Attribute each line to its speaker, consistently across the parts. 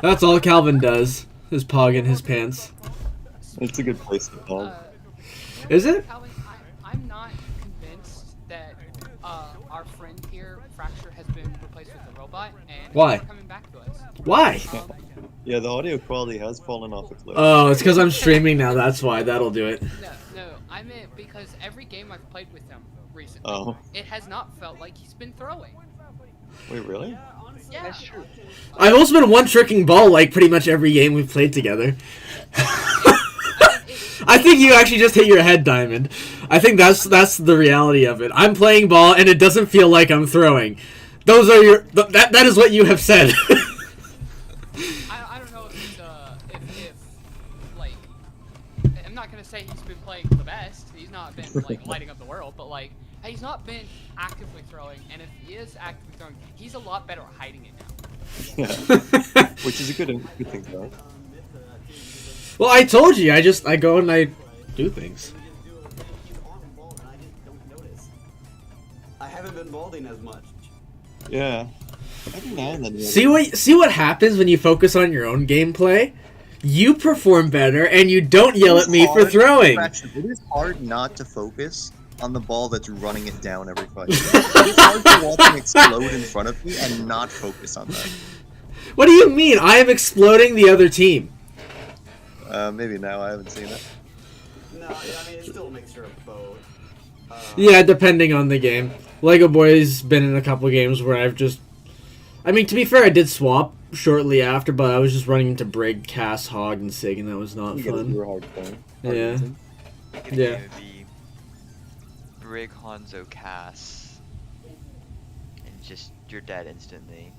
Speaker 1: That's all Calvin does, is pog in his pants.
Speaker 2: It's a good place to pog.
Speaker 1: Is it?
Speaker 3: Calvin, I'm not convinced that our friend here, Fracture, has been replaced with a robot, and
Speaker 1: Why?
Speaker 3: it's coming back to us.
Speaker 1: Why?
Speaker 2: Yeah, the audio quality has fallen off a cliff.
Speaker 1: Oh, it's because I'm streaming now, that's why. That'll do it.
Speaker 3: No, I meant because every game I've played with him recently, it has not felt like he's been throwing.
Speaker 2: Wait, really?
Speaker 3: Yeah.
Speaker 4: That's true.
Speaker 1: I've also been one-tricking ball like pretty much every game we've played together. I think you actually just hit your head, Diamond. I think that's the reality of it. I'm playing ball and it doesn't feel like I'm throwing. Those are your that is what you have said.
Speaker 3: I don't know if like, I'm not gonna say he's been playing the best. He's not been like lighting up the world, but like he's not been actively throwing. And if he is actively throwing, he's a lot better at hiding it now.
Speaker 2: Yeah. Which is a good thing, though.
Speaker 1: Well, I told you. I go and I do things.
Speaker 5: I haven't been balding as much.
Speaker 2: Yeah. Every now and then.
Speaker 1: See what happens when you focus on your own gameplay? You perform better, and you don't yell at me for throwing.
Speaker 6: It is hard not to focus on the ball that's running it down every fight. It is hard to watch him explode in front of me and not focus on that.
Speaker 1: What do you mean? I am exploding the other team.
Speaker 2: Maybe now. I haven't seen it.
Speaker 5: No, I mean, it's still a mixture of both.
Speaker 1: Yeah, depending on the game. Lego Boy's been in a couple games where I've just... I mean, to be fair, I did swap shortly after, but I was just running into Brig, Cass, Hog, and Sig, and that was not fun. Yeah. Yeah.
Speaker 4: Brig, Hanzo, Cass, and just you're dead instantly.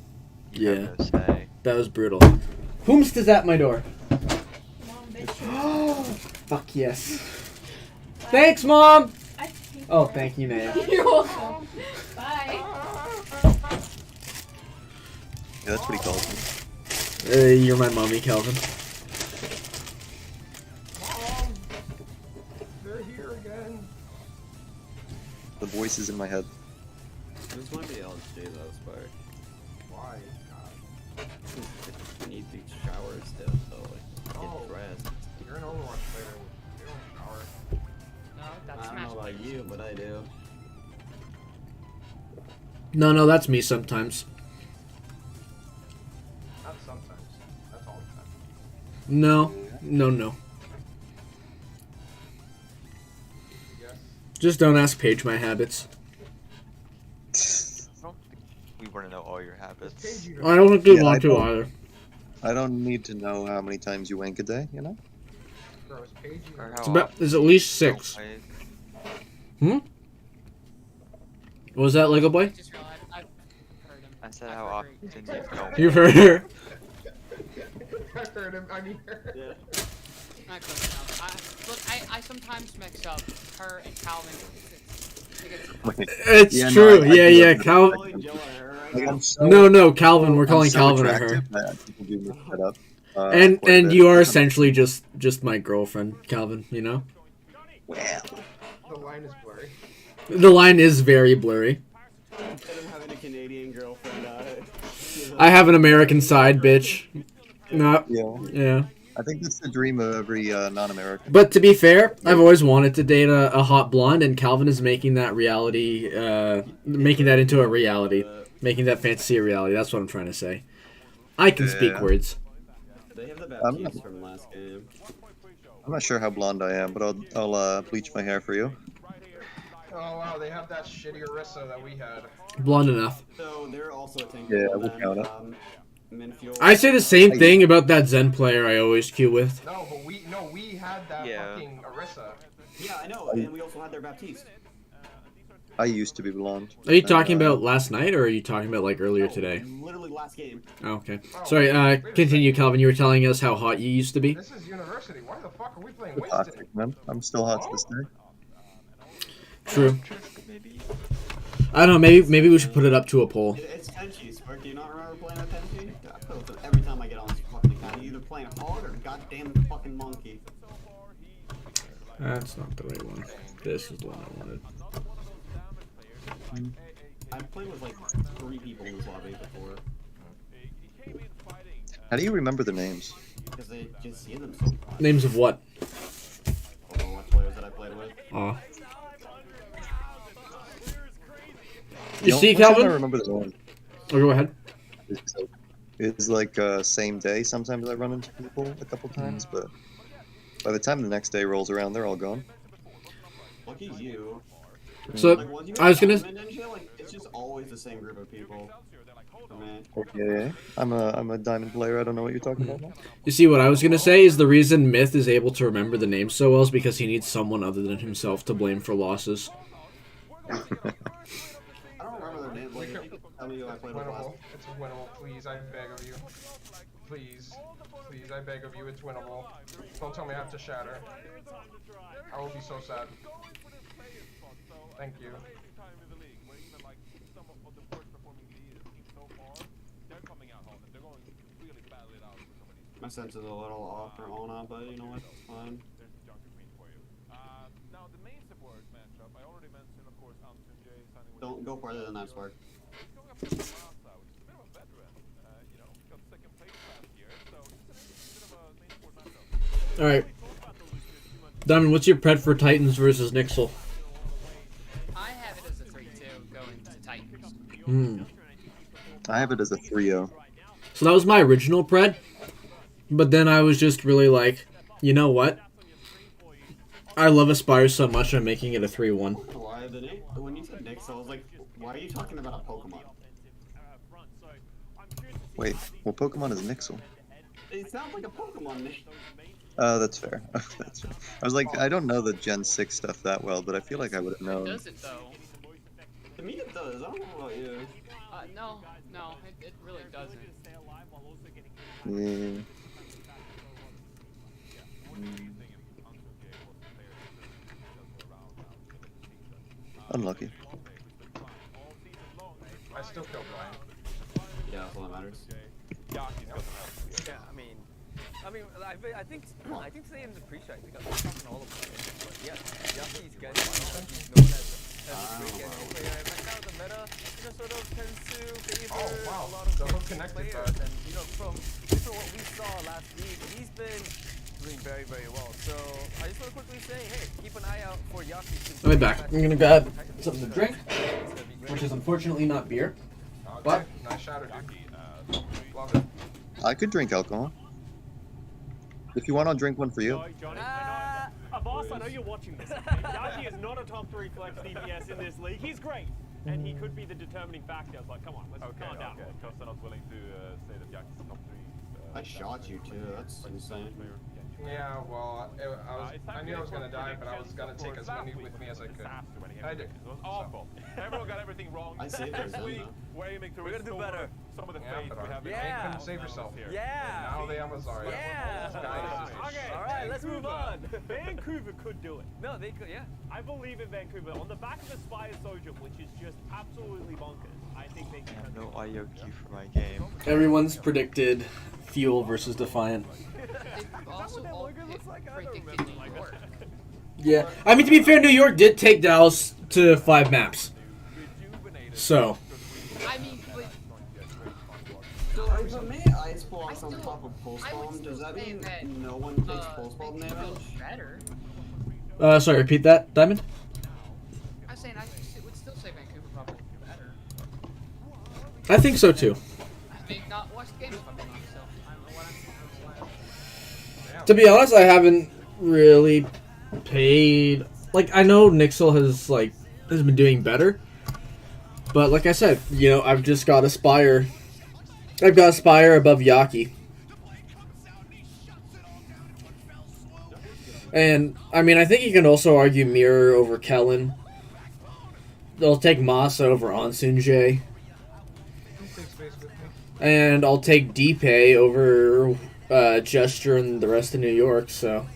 Speaker 4: You have no say.
Speaker 1: That was brutal. Whomst is at my door? Fuck yes. Thanks, Mom! Oh, thank you, Naya.
Speaker 7: You're welcome. Bye.
Speaker 2: Yeah, that's what he calls me.
Speaker 1: You're my mommy, Calvin.
Speaker 8: Mom, they're here again.
Speaker 2: The voice is in my head.
Speaker 5: This might be LG though, Spark.
Speaker 8: Why?
Speaker 5: You need to shower still, so like get dressed.
Speaker 8: You're an Overwatch player. You don't shower.
Speaker 3: No, that's
Speaker 5: I don't know about you, but I do.
Speaker 1: No, that's me sometimes.
Speaker 8: Not sometimes. That's all the time.
Speaker 1: No.
Speaker 8: Yes.
Speaker 1: Just don't ask Paige my habits.
Speaker 4: I don't think we want to know all your habits.
Speaker 1: I don't think they want to either.
Speaker 2: I don't need to know how many times you wank a day, you know?
Speaker 8: Bro,
Speaker 1: It's at least 6. Hmm? What was that, Lego Boy?
Speaker 4: I said how often you don't.
Speaker 1: You've heard her.
Speaker 8: I heard him. I mean her.
Speaker 5: Yeah.
Speaker 3: Not close enough. Look, I sometimes mix up her and Calvin.
Speaker 1: It's true. Yeah, Calvin. No, Calvin. We're calling Calvin or her. And you are essentially just my girlfriend, Calvin. You know.
Speaker 2: Well.
Speaker 8: The line is blurry.
Speaker 1: The line is very blurry.
Speaker 5: Instead of having a Canadian girlfriend,
Speaker 1: I have an American side, bitch. No. Yeah.
Speaker 2: I think that's the dream of every non-American.
Speaker 1: But to be fair, I've always wanted to date a hot blonde, and Calvin is making that reality, making that into a reality, making that fantasy a reality. That's what I'm trying to say. I can speak words.
Speaker 5: They have the Baptiste from last game.
Speaker 2: I'm not sure how blonde I am, but I'll bleach my hair for you.
Speaker 8: Oh wow, they have that shitty Orisa that we had.
Speaker 1: Blonde enough.
Speaker 5: So they're also a thing.
Speaker 2: Yeah, we'll count it.
Speaker 1: I say the same thing about that Zen player I always queue with.
Speaker 8: No, but we had that fucking Orisa.
Speaker 5: Yeah, I know, and we also had their Baptiste.
Speaker 2: I used to be blonde.
Speaker 1: Are you talking about last night, or are you talking about like earlier today?
Speaker 5: Literally last game.
Speaker 1: Oh, okay. Sorry. Continue, Calvin. You were telling us how hot you used to be.
Speaker 8: This is university. Why the fuck are we playing
Speaker 2: Plastic, man. I'm still hot to this day.
Speaker 1: True. I don't know. Maybe we should put it up to a poll.
Speaker 5: It's Tenchi, Spark. Do you not remember playing at Tenchi? I play with it every time I get on this fucking account. You're either playing Hog or goddamn fucking Monkey.
Speaker 1: That's not the right one. This is the one I wanted.
Speaker 5: I've played with like 3 people in this lobby before.
Speaker 2: How do you remember the names?
Speaker 5: Because they just see them so much.
Speaker 1: Names of what?
Speaker 5: Overwatch players that I played with.
Speaker 1: Aw.
Speaker 2: The
Speaker 1: You
Speaker 2: only
Speaker 1: see,
Speaker 2: time I
Speaker 1: Calvin?
Speaker 2: remember the one.
Speaker 1: Oh, go ahead.
Speaker 2: It's like same day. Sometimes I run into people a couple times, but by the time the next day rolls around, they're all gone.
Speaker 5: Lucky you.
Speaker 1: So,
Speaker 5: Like, once you
Speaker 1: I was
Speaker 5: get
Speaker 1: gonna...
Speaker 5: diamond and shit, like, it's just always the same group of people. I mean,
Speaker 2: Okay, I'm a diamond player. I don't know what you're talking about now.
Speaker 1: You see, what I was gonna say is the reason Myth is able to remember the names so well is because he needs someone other than himself to blame for losses.
Speaker 5: I don't remember their names. Like, if you could tell me who I played with last.
Speaker 8: Winnable. It's winnable. Please, I beg of you. Please. Please, I beg of you. It's winnable. Don't tell me I have to shatter. I will be so sad. Thank you.
Speaker 5: My sense is a little off for Ona, but you know what? It's fine. Don't go farther than that, Spark.
Speaker 1: Alright. Diamond, what's your pred for Titans versus Nixel?
Speaker 3: I have it as a 3-2 going to Titans.
Speaker 2: I have it as a 3-0.
Speaker 1: So that was my original pred. But then I was just really like, you know what? I love Aspire so much, I'm making it a 3-1.
Speaker 5: Why the name? When you said Nyx, I was like, why are you talking about a Pokemon?
Speaker 2: Wait, what Pokemon is Nixel?
Speaker 5: It sounds like a Pokemon name.
Speaker 2: That's fair. That's fair. I was like, I don't know the Gen 6 stuff that well, but I feel like I would have
Speaker 3: It
Speaker 2: known.
Speaker 3: doesn't though.
Speaker 5: To me, it does. I don't know about you.
Speaker 3: No, it really doesn't.
Speaker 2: Yeah. Unlucky.
Speaker 8: I still kill Brian.
Speaker 5: Yeah, that's all that matters.
Speaker 9: Yeah, I think today in the pre-show, they got talking all about it. But yeah, Yaki's getting known as a great getting player. Right now, the meta, sort of tends to favor a lot of good players. And from what we saw last week, he's been doing very, very well. So I just want to quickly say, hey, keep an eye out for Yaki.
Speaker 1: I'll be back. I'm gonna grab something to drink, which is unfortunately not beer.
Speaker 8: Okay,
Speaker 1: What?
Speaker 8: nice shatter, dude. Love it.
Speaker 2: I could drink alcohol. If you want, I'll drink one for you.
Speaker 10: Johnny, I know, boss, I know you're watching this. Yaki is not a top 3 flex DPS in this league. He's great, and he could be the determining factor, but come on, let's calm down.
Speaker 11: Because they're not willing to say that Yaki's top 3.
Speaker 5: I shot you too. That's insane.
Speaker 8: Yeah, well, I knew I was gonna die, but I was gonna take as many with me as I could. I did.
Speaker 11: It was awful. Everyone got everything wrong.
Speaker 5: I saved
Speaker 11: This
Speaker 5: her,
Speaker 11: week,
Speaker 5: though.
Speaker 11: we're aiming to
Speaker 9: We're gonna do
Speaker 11: restore
Speaker 9: better.
Speaker 11: some of the
Speaker 8: Yeah,
Speaker 11: faith
Speaker 8: but
Speaker 11: we have in
Speaker 9: Yeah.
Speaker 8: couldn't save yourself.
Speaker 11: here.
Speaker 9: Yeah.
Speaker 8: Now they have Azariah.
Speaker 9: Yeah.
Speaker 10: Okay.
Speaker 9: All right, let's move on.
Speaker 10: Vancouver could do it.
Speaker 9: No, they could, yeah.
Speaker 10: I believe in Vancouver. On the back of Aspire Sojum, which is just absolutely bonkers, I think they can.
Speaker 4: I have no audio cue for my game.
Speaker 1: Everyone's predicted Fuel versus Defiant.
Speaker 3: They've also all predicted New York.
Speaker 1: Yeah. I mean, to be fair, New York did take Dallas to 5 maps. So.
Speaker 3: I mean, but
Speaker 5: So if I made ice blocks on top of pulse bomb, does that mean no one takes pulse bomb
Speaker 3: they could go
Speaker 5: damage?
Speaker 3: better.
Speaker 1: Sorry, repeat that, Diamond?
Speaker 3: I'm saying I would still say Vancouver probably better.
Speaker 1: I think so too.
Speaker 3: I may not watch the game if I'm being honest, so I don't know what I'm
Speaker 1: To be honest, I haven't really paid. Like, I know Nixel has been doing better, but like I said, I've just got Aspire. I've got Aspire above Yaki. And I mean, I think you can also argue Mirror over Kellen. They'll take Masa over Ansunjay. And I'll take Deepay over Gesture and the rest of New York, so.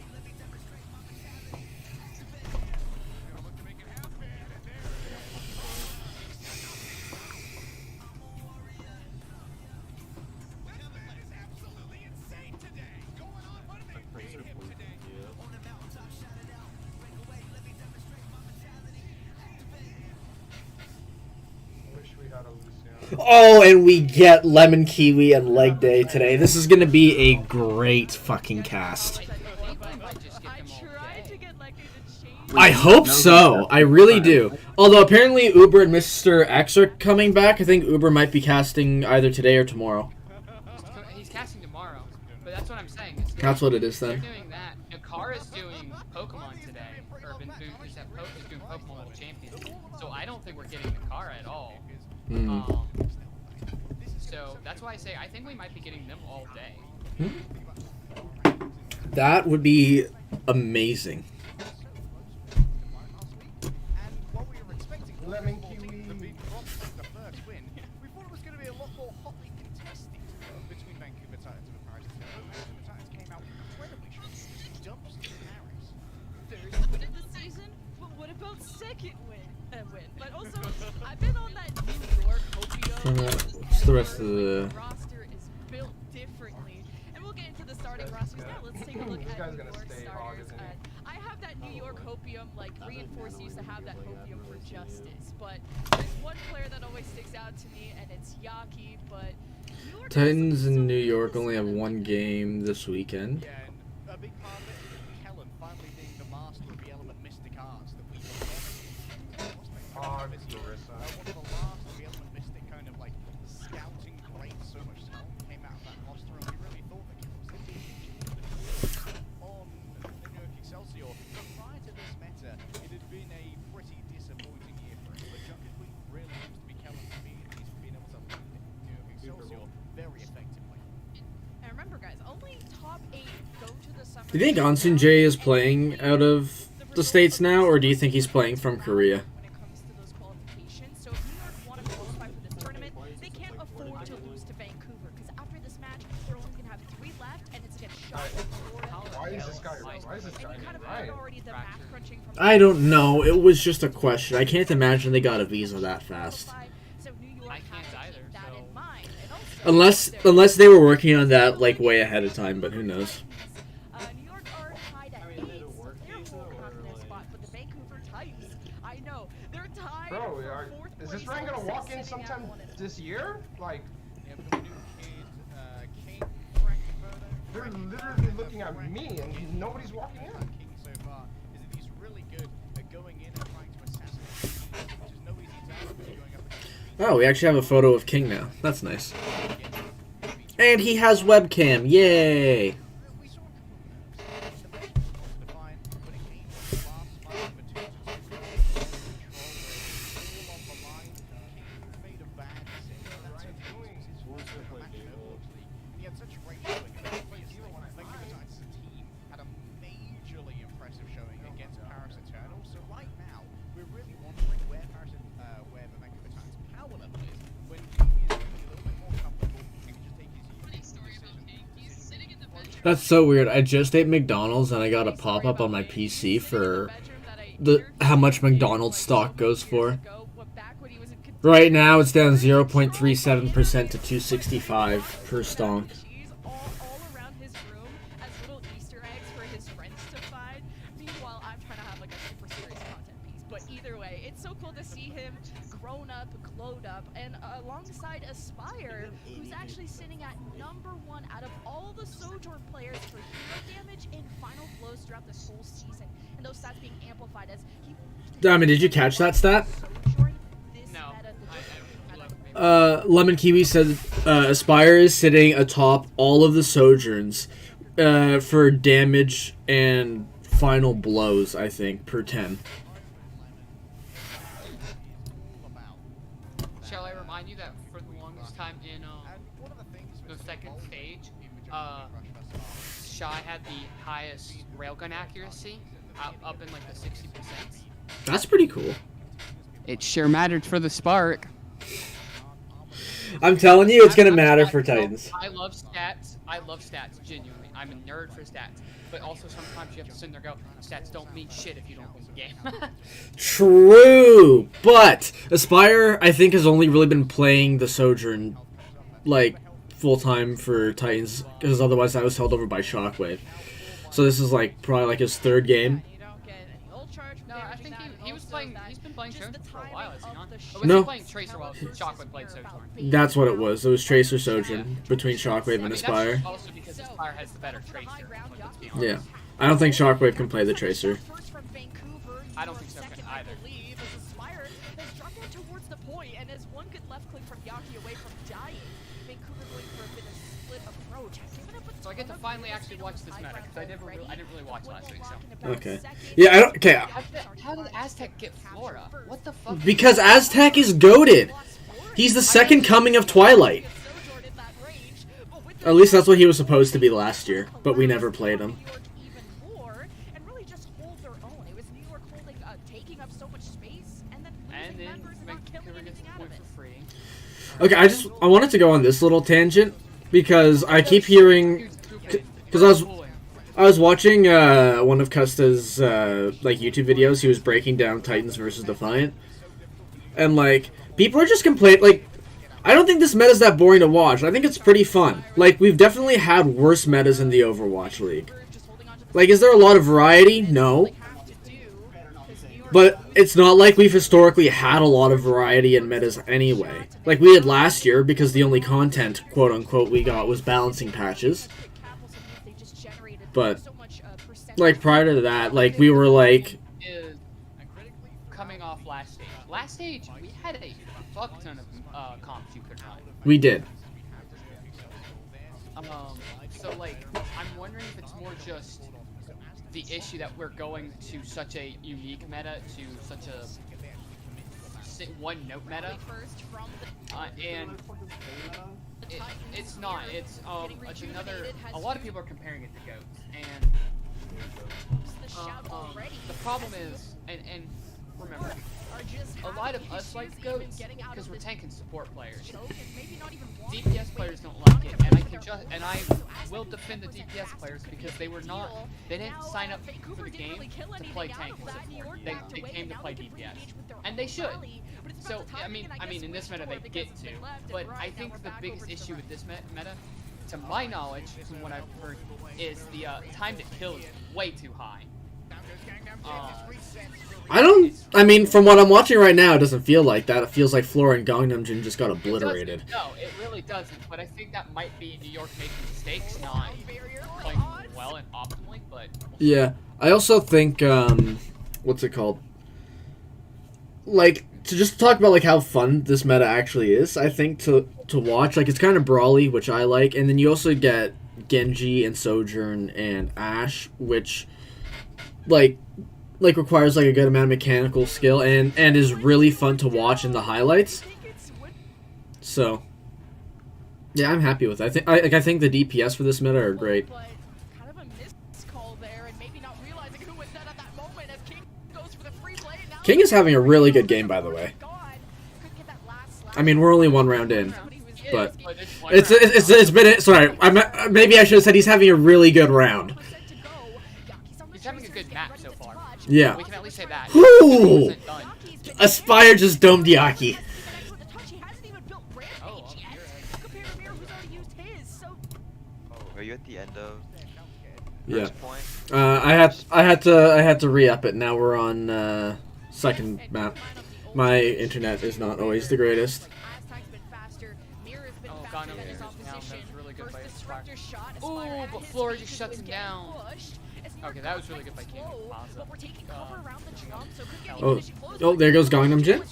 Speaker 8: Wish we had a Luciano.
Speaker 1: Oh, and we get lemon kiwi and leg day today. This is gonna be a great fucking cast. I hope so. I really do. Although apparently Uber and Mr. X are coming back. I think Uber might be casting either today or tomorrow.
Speaker 3: He's casting tomorrow, but that's what I'm saying.
Speaker 1: That's what it is then.
Speaker 3: They're doing that. Nakar is doing Pokemon today. Urban Boot is doing Pokemon World Champion. So I don't think we're getting Nakar at all. So that's why I say I think we might be getting them all day.
Speaker 1: That would be amazing.
Speaker 8: Lemon kiwi.
Speaker 12: We thought it was going to be a lot more hotly contested between Vancouver Titans and the Preds. Vancouver Titans came out incredibly strong. Dumps to Paris.
Speaker 7: First win of the season, but what about second win? But also, I've been on that New York hopium.
Speaker 1: What's the rest of the
Speaker 7: roster is built differently, and we'll get into the starting rosters now. Let's take a look
Speaker 8: This
Speaker 7: at
Speaker 8: guy's
Speaker 7: New
Speaker 8: gonna
Speaker 7: York
Speaker 8: stay
Speaker 7: starters.
Speaker 8: hog, isn't he?
Speaker 7: I have that New York hopium, like reinforced used to have that hopium for justice, but there's one player that always sticks out to me, and it's Yaki. But New York
Speaker 1: Titans in New York only have one game this weekend.
Speaker 12: Yeah, and a big part of it is Kellen finally being the master of the element mystic arts that we
Speaker 8: Hog,
Speaker 12: one of the last of the element mystic kind of like scouting greats, so much talent came out of that roster, and we really thought that Kellen was on New York Excelsior. But prior to this meta, it had been a pretty disappointing year for him. But Junker Queen really seems to be Kellen's speed, and he's been able to lead New York Excelsior very effectively.
Speaker 7: And remember, guys, only top 8 go to the summer.
Speaker 1: Do you think Anson J is playing out of the States now, or do you think he's playing from Korea?
Speaker 7: When it comes to those qualifications, so if New York want to qualify for this tournament, they can't afford to lose to Vancouver, because after this match, they're only going to have 3 left, and it's against Shot.
Speaker 8: Why is this guy right?
Speaker 1: I don't know. It was just a question. I can't imagine they got a visa that fast.
Speaker 3: I can't either.
Speaker 1: Unless they were working on that like way ahead of time, but who knows?
Speaker 7: New York are tied at 8. They're holding on to their spot, but the Vancouver Titans, I know, they're tied.
Speaker 8: Bro, is this rank gonna walk in sometime this year? Like, they're literally looking at me and nobody's walking in.
Speaker 12: So far is that he's really good at going in and trying to assassinate, which is no easy task when you're going up against.
Speaker 1: Oh, we actually have a photo of King now. That's nice. And he has webcam. Yay! That's so weird. I just ate McDonald's and I got a pop-up on my PC for how much McDonald's stock goes for. Right now it's down 0.37% to 265 per stock.
Speaker 7: All around his room as little Easter eggs for his friends to find. Meanwhile, I'm trying to have like a super serious content piece. But either way, it's so cool to see him grown up, glowed up, and alongside Aspire, who's actually sitting at #1 out of all the Sojourn players for hero damage in final blows throughout this whole season. And those stats being amplified as he...
Speaker 1: Diamond, did you catch that stat?
Speaker 3: No.
Speaker 1: Lemon Kiwi said Aspire is sitting atop all of the Sojourns for damage and final blows, I think, per 10.
Speaker 3: Shall I remind you that for the longest time in the second stage, Shy had the highest railgun accuracy, up in like the 60%.
Speaker 1: That's pretty cool.
Speaker 3: It sure mattered for the Spark.
Speaker 1: I'm telling you, it's gonna matter for Titans.
Speaker 3: I love stats. I love stats, genuinely. I'm a nerd for stats. But also sometimes you have to sit there and go, stats don't mean shit if you don't win the game.
Speaker 1: True, but Aspire, I think, has only really been playing the Sojourn, like, full-time for Titans, because otherwise I was held over by Shockwave. So this is, like, probably, like, his 3rd game.
Speaker 3: No, I think he was He's been playing Sojourn for a while, has he not? Or was
Speaker 1: No.
Speaker 3: he playing Tracer while Shockwave played Sojourn?
Speaker 1: That's what it was. It was Tracer Sojourn between Shockwave and Aspire.
Speaker 3: That's also because Aspire has the better Tracer. Let's be honest.
Speaker 1: Yeah. I don't think Shockwave can play the Tracer.
Speaker 3: I don't think so either.
Speaker 7: Towards the point, and as one good left click from Yaki away from dying, Vancouver going for a bit of split approach.
Speaker 3: So I get to finally actually watch this meta because I didn't really watch last week. So.
Speaker 1: Okay. Yeah, I don't. Okay.
Speaker 3: How did Aztec get Flora? What the fuck?
Speaker 1: Because Aztec is goated. He's the second coming of Twilight. At least that's what he was supposed to be last year, but we never played him.
Speaker 3: And then Vancouver gets the point for free.
Speaker 1: Okay, I wanted to go on this little tangent because I keep hearing, because I was watching one of Custa's like YouTube videos. He was breaking down Titans versus Defiant, and like people are just complaining. Like, I don't think this meta's that boring to watch. I think it's pretty fun. Like, we've definitely had worse metas in the Overwatch League. Like, is there a lot of variety? No. But it's not like we've historically had a lot of variety in metas anyway. Like we did last year, because the only content, quote-unquote, we got was balancing patches. But, like, prior to that, like, we were like...
Speaker 3: Coming off last stage. Last stage, we had a fuck ton of comps you could run.
Speaker 1: We did.
Speaker 3: So, like, I'm wondering if it's more just the issue that we're going to such a unique meta, to such a one note meta, and it's not. It's another. A lot of people are comparing it to goats, and the problem is, and remember, a lot of us like goats because we're tank and support players. DPS players don't like it, and I will defend the DPS players because they didn't sign up for the game to play tank and support. They came to play DPS, and they should. So I mean, in this meta they get to, but I think the biggest issue with this meta, to my knowledge, from what I've heard, is the time to kill is way too high.
Speaker 1: I mean, from what I'm watching right now, it doesn't feel like that. It feels like Flora and Gangnam Jin just got obliterated.
Speaker 3: No, it really doesn't. But I think that might be New York making mistakes, not playing well and optimally. But
Speaker 1: yeah, I also think what's it called? Like, to just talk about like how fun this meta actually is. I think to watch, like, it's kind of brawly, which I like, and then you also get Genji and Sojourn and Ashe, which like requires like a good amount of mechanical skill and is really fun to watch in the highlights. So yeah, I'm happy with it. I think the DPS for this meta are great. King is having a really good game, by the way. I mean, we're only one round in, but it's been, sorry, maybe I should have said he's having a really good round.
Speaker 3: He's having a good map so far.
Speaker 1: Yeah.
Speaker 3: We can at least say that.
Speaker 1: Whoo! Aspire just domed Yaki.
Speaker 4: Are you at the end of
Speaker 1: Yeah.
Speaker 4: point?
Speaker 1: I had to re-up it. Now we're on second map. My internet is not always the greatest.
Speaker 3: Oh, God, no, that was really good by Aspire. Ooh, but Flora just shuts him down. Okay, that was really good by King.
Speaker 1: Oh, there goes Gangnam Jin.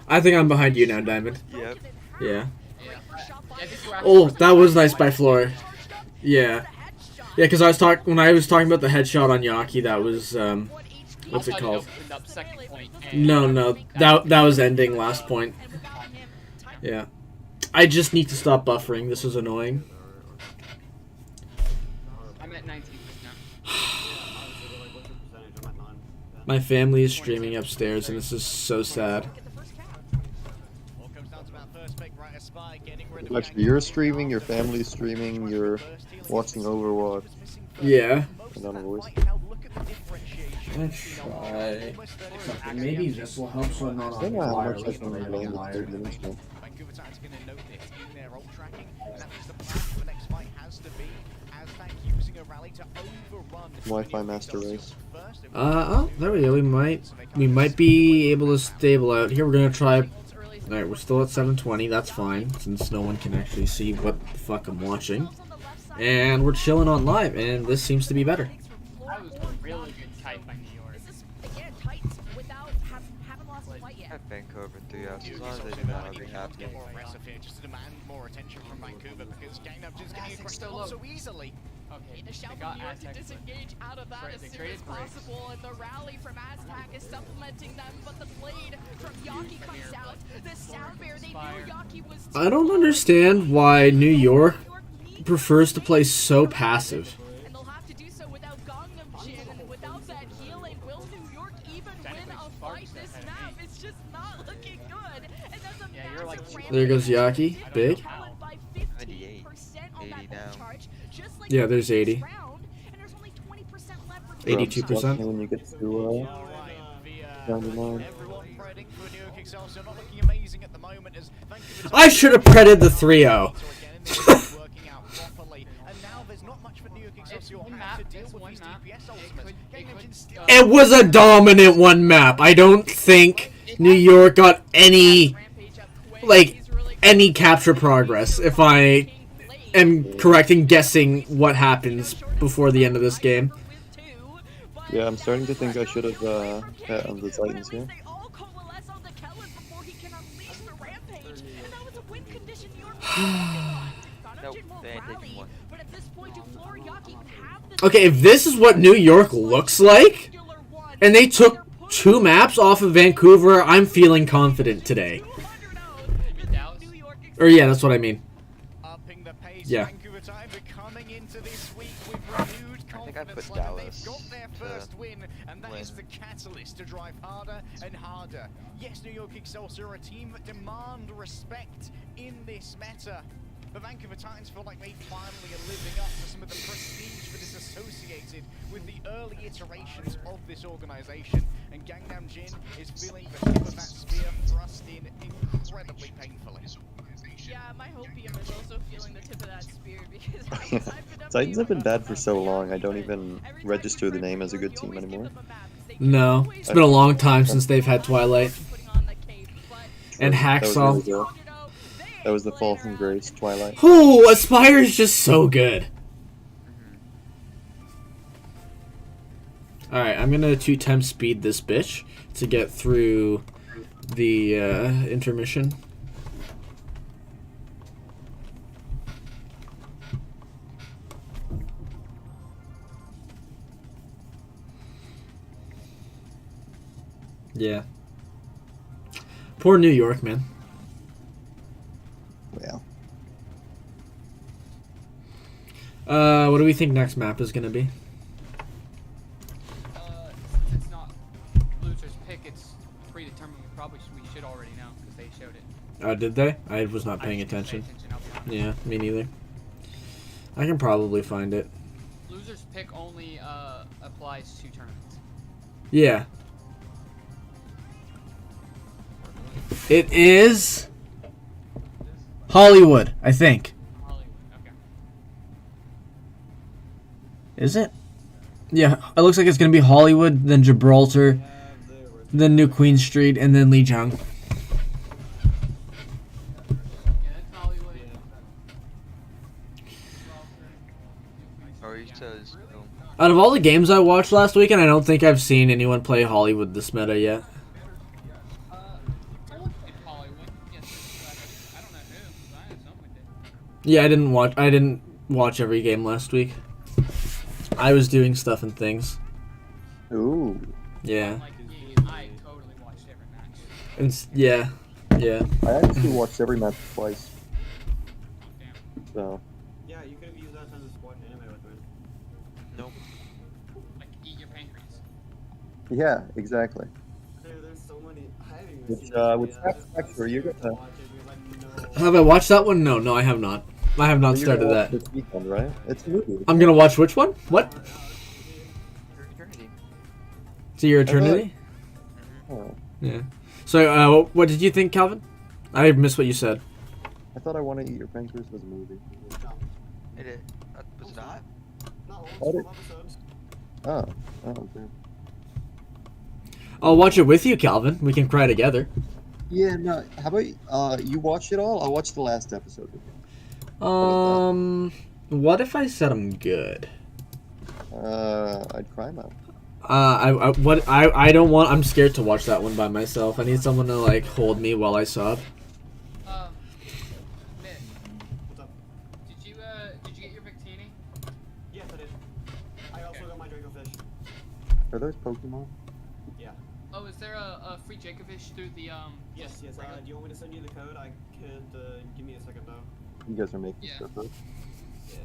Speaker 1: I think I'm behind you now, Diamond.
Speaker 4: Yep.
Speaker 1: Yeah. Oh, that was nice by Flora. Yeah. Yeah, because when I was talking about the headshot on Yaki, that was what's it called? No, that was ending last point. Yeah. I just need to stop buffering. This is annoying.
Speaker 3: I'm at 19%.
Speaker 1: My family is streaming upstairs, and this is so sad.
Speaker 2: Actually, you're streaming, your family's streaming, you're watching Overwatch.
Speaker 1: Yeah.
Speaker 2: And on voice.
Speaker 1: Let's try something. Maybe this will help so I'm not on wireless when I don't wired.
Speaker 12: Vancouver Titans are going to note it in their old tracking, and that means the plan for the next fight has to be Aztec using a rally to
Speaker 2: Wi-Fi master race.
Speaker 1: Oh, there we go. We might be able to stable out here. We're gonna try. All right, we're still at 720. That's fine, since no one can actually see what the fuck I'm watching. And we're chilling on live, and this seems to be better.
Speaker 3: That was a really good type by New York.
Speaker 4: At Vancouver 3 hours, as long as they do that, I'll be happy.
Speaker 12: More aggressive here, just to demand more attention from Vancouver because Gangnam just getting across the top so easily.
Speaker 3: Okay,
Speaker 7: The shout
Speaker 3: they
Speaker 7: from
Speaker 3: got
Speaker 7: New York to
Speaker 3: Aztec.
Speaker 7: disengage out of that
Speaker 3: Right,
Speaker 7: as
Speaker 3: they
Speaker 7: soon
Speaker 3: traded
Speaker 7: as
Speaker 3: Briggs.
Speaker 7: possible, and the rally from Aztec is supplementing them, but the blade from Yaki comes out. The sound bear, they knew Yaki was
Speaker 1: I don't understand why New York prefers to play so passive.
Speaker 7: and they'll have to do so without Gangnam Jin, and without that healing, will New York even win a fight? This map is just not looking good, and that's a
Speaker 3: you're like
Speaker 7: massive
Speaker 1: There goes Yaki, big.
Speaker 7: by
Speaker 4: 98,
Speaker 7: 15% on
Speaker 4: 80
Speaker 7: that
Speaker 4: down.
Speaker 7: charge, just like
Speaker 1: Yeah, there's 80.
Speaker 7: round, and there's only 20% left for
Speaker 1: 82%.
Speaker 2: When you get to down to 9.
Speaker 12: Everyone predding for New York Excelsior, not looking amazing at the moment as Vancouver.
Speaker 1: I should have predded the 3-0.
Speaker 12: Working out properly, and now there's not much for New York Excelsior
Speaker 3: one
Speaker 12: have
Speaker 3: map,
Speaker 12: to deal
Speaker 3: it's
Speaker 12: with
Speaker 3: one
Speaker 12: these
Speaker 3: map.
Speaker 12: DPS ultimates. Gangnam Jin still
Speaker 1: It was a dominant one map. I don't think New York got any, any capture progress, if I am correct in guessing what happens before the end of this game.
Speaker 2: Yeah, I'm starting to think I should have bet on the Titans here.
Speaker 4: Nope, they ain't taking one.
Speaker 1: Okay, if this is what New York looks like, and they took 2 maps off of Vancouver, I'm feeling confident today. Or yeah, that's what I mean.
Speaker 12: upping the pace.
Speaker 1: Yeah.
Speaker 12: Vancouver time coming into this week with renewed confidence.
Speaker 4: put
Speaker 12: Like
Speaker 4: Dallas
Speaker 12: they've got their
Speaker 4: to
Speaker 12: first win, and that is the catalyst to drive harder and harder. Yes, New York Excelsior are a team that demand respect in this meta. The Vancouver Titans feel like they finally are living up to some of the prestige that is associated with the early iterations of this organization. And Gangnam Jin is feeling the tip of that spear thrust in incredibly painfully.
Speaker 7: Yeah, my hopium is also feeling the tip of that spear because
Speaker 2: Titans have been bad for so long, I don't even register the name as a good team anymore.
Speaker 1: No, it's been a long time since they've had Twilight. And Hacksaw.
Speaker 2: That was the fall from grace, Twilight.
Speaker 1: Ooh, Aspire is just so good. Alright, I'm gonna 2 times speed this bitch to get through the intermission. Yeah. Poor New York, man.
Speaker 2: Yeah.
Speaker 1: What do we think next map is gonna be?
Speaker 3: It's not loser's pick, it's predetermined. We should already know because they showed it.
Speaker 1: Did they? I was not paying attention. Yeah, me neither. I can probably find it.
Speaker 3: Loser's pick only applies to tournaments.
Speaker 1: Yeah. It is Hollywood, I think.
Speaker 3: Hollywood, okay.
Speaker 1: Is it? Yeah, it looks like it's going to be Hollywood, then Gibraltar, then New Queen Street, and then Lijiang.
Speaker 3: Yeah, that's Hollywood.
Speaker 4: Or he says,
Speaker 1: Out of all the games I watched last weekend, I don't think I've seen anyone play Hollywood this meta yet. Yeah, I didn't watch every game last week. I was doing stuff and things.
Speaker 2: Ooh.
Speaker 1: Yeah.
Speaker 3: I totally watched every match.
Speaker 1: And yeah.
Speaker 2: I actually watched every match twice. So.
Speaker 5: Yeah, you could have used that time to watch anime with me.
Speaker 4: nope.
Speaker 3: Like, eat your pancreas.
Speaker 2: Yeah, exactly.
Speaker 5: Dude, there's so many. I haven't even
Speaker 2: With
Speaker 5: seen
Speaker 2: with Spectre, you're gonna.
Speaker 1: Have I watched that one? No, I have not. I have not started that.
Speaker 2: This weekend, right? It's a movie.
Speaker 1: I'm gonna watch which one? What?
Speaker 4: Eternity.
Speaker 1: To Your Eternity?
Speaker 2: Oh,
Speaker 1: Yeah. So, what did you think, Calvin? I missed what you said.
Speaker 2: I thought I Want to Eat Your Pancreas was a movie.
Speaker 4: It is. Was it not?
Speaker 5: No,
Speaker 2: What?
Speaker 5: episodes.
Speaker 2: Oh. Oh, okay.
Speaker 1: I'll watch it with you, Calvin. We can cry together.
Speaker 2: Yeah, no. How about you watch it all? I'll watch the last episode with you.
Speaker 1: What if I said I'm good?
Speaker 2: I'd cry now.
Speaker 1: I don't want. I'm scared to watch that one by myself. I need someone to like hold me while I sob.
Speaker 3: Mitch, did you get your Victini?
Speaker 5: Yes, I did. I also got my Dracofish.
Speaker 2: Are those Pokemon?
Speaker 5: Yeah.
Speaker 3: Oh, is there a free Jacobish through the
Speaker 5: Yes. Do you want me to send you the code? I could. Give me a second though.
Speaker 2: You guys are making stuff up.
Speaker 5: Yeah.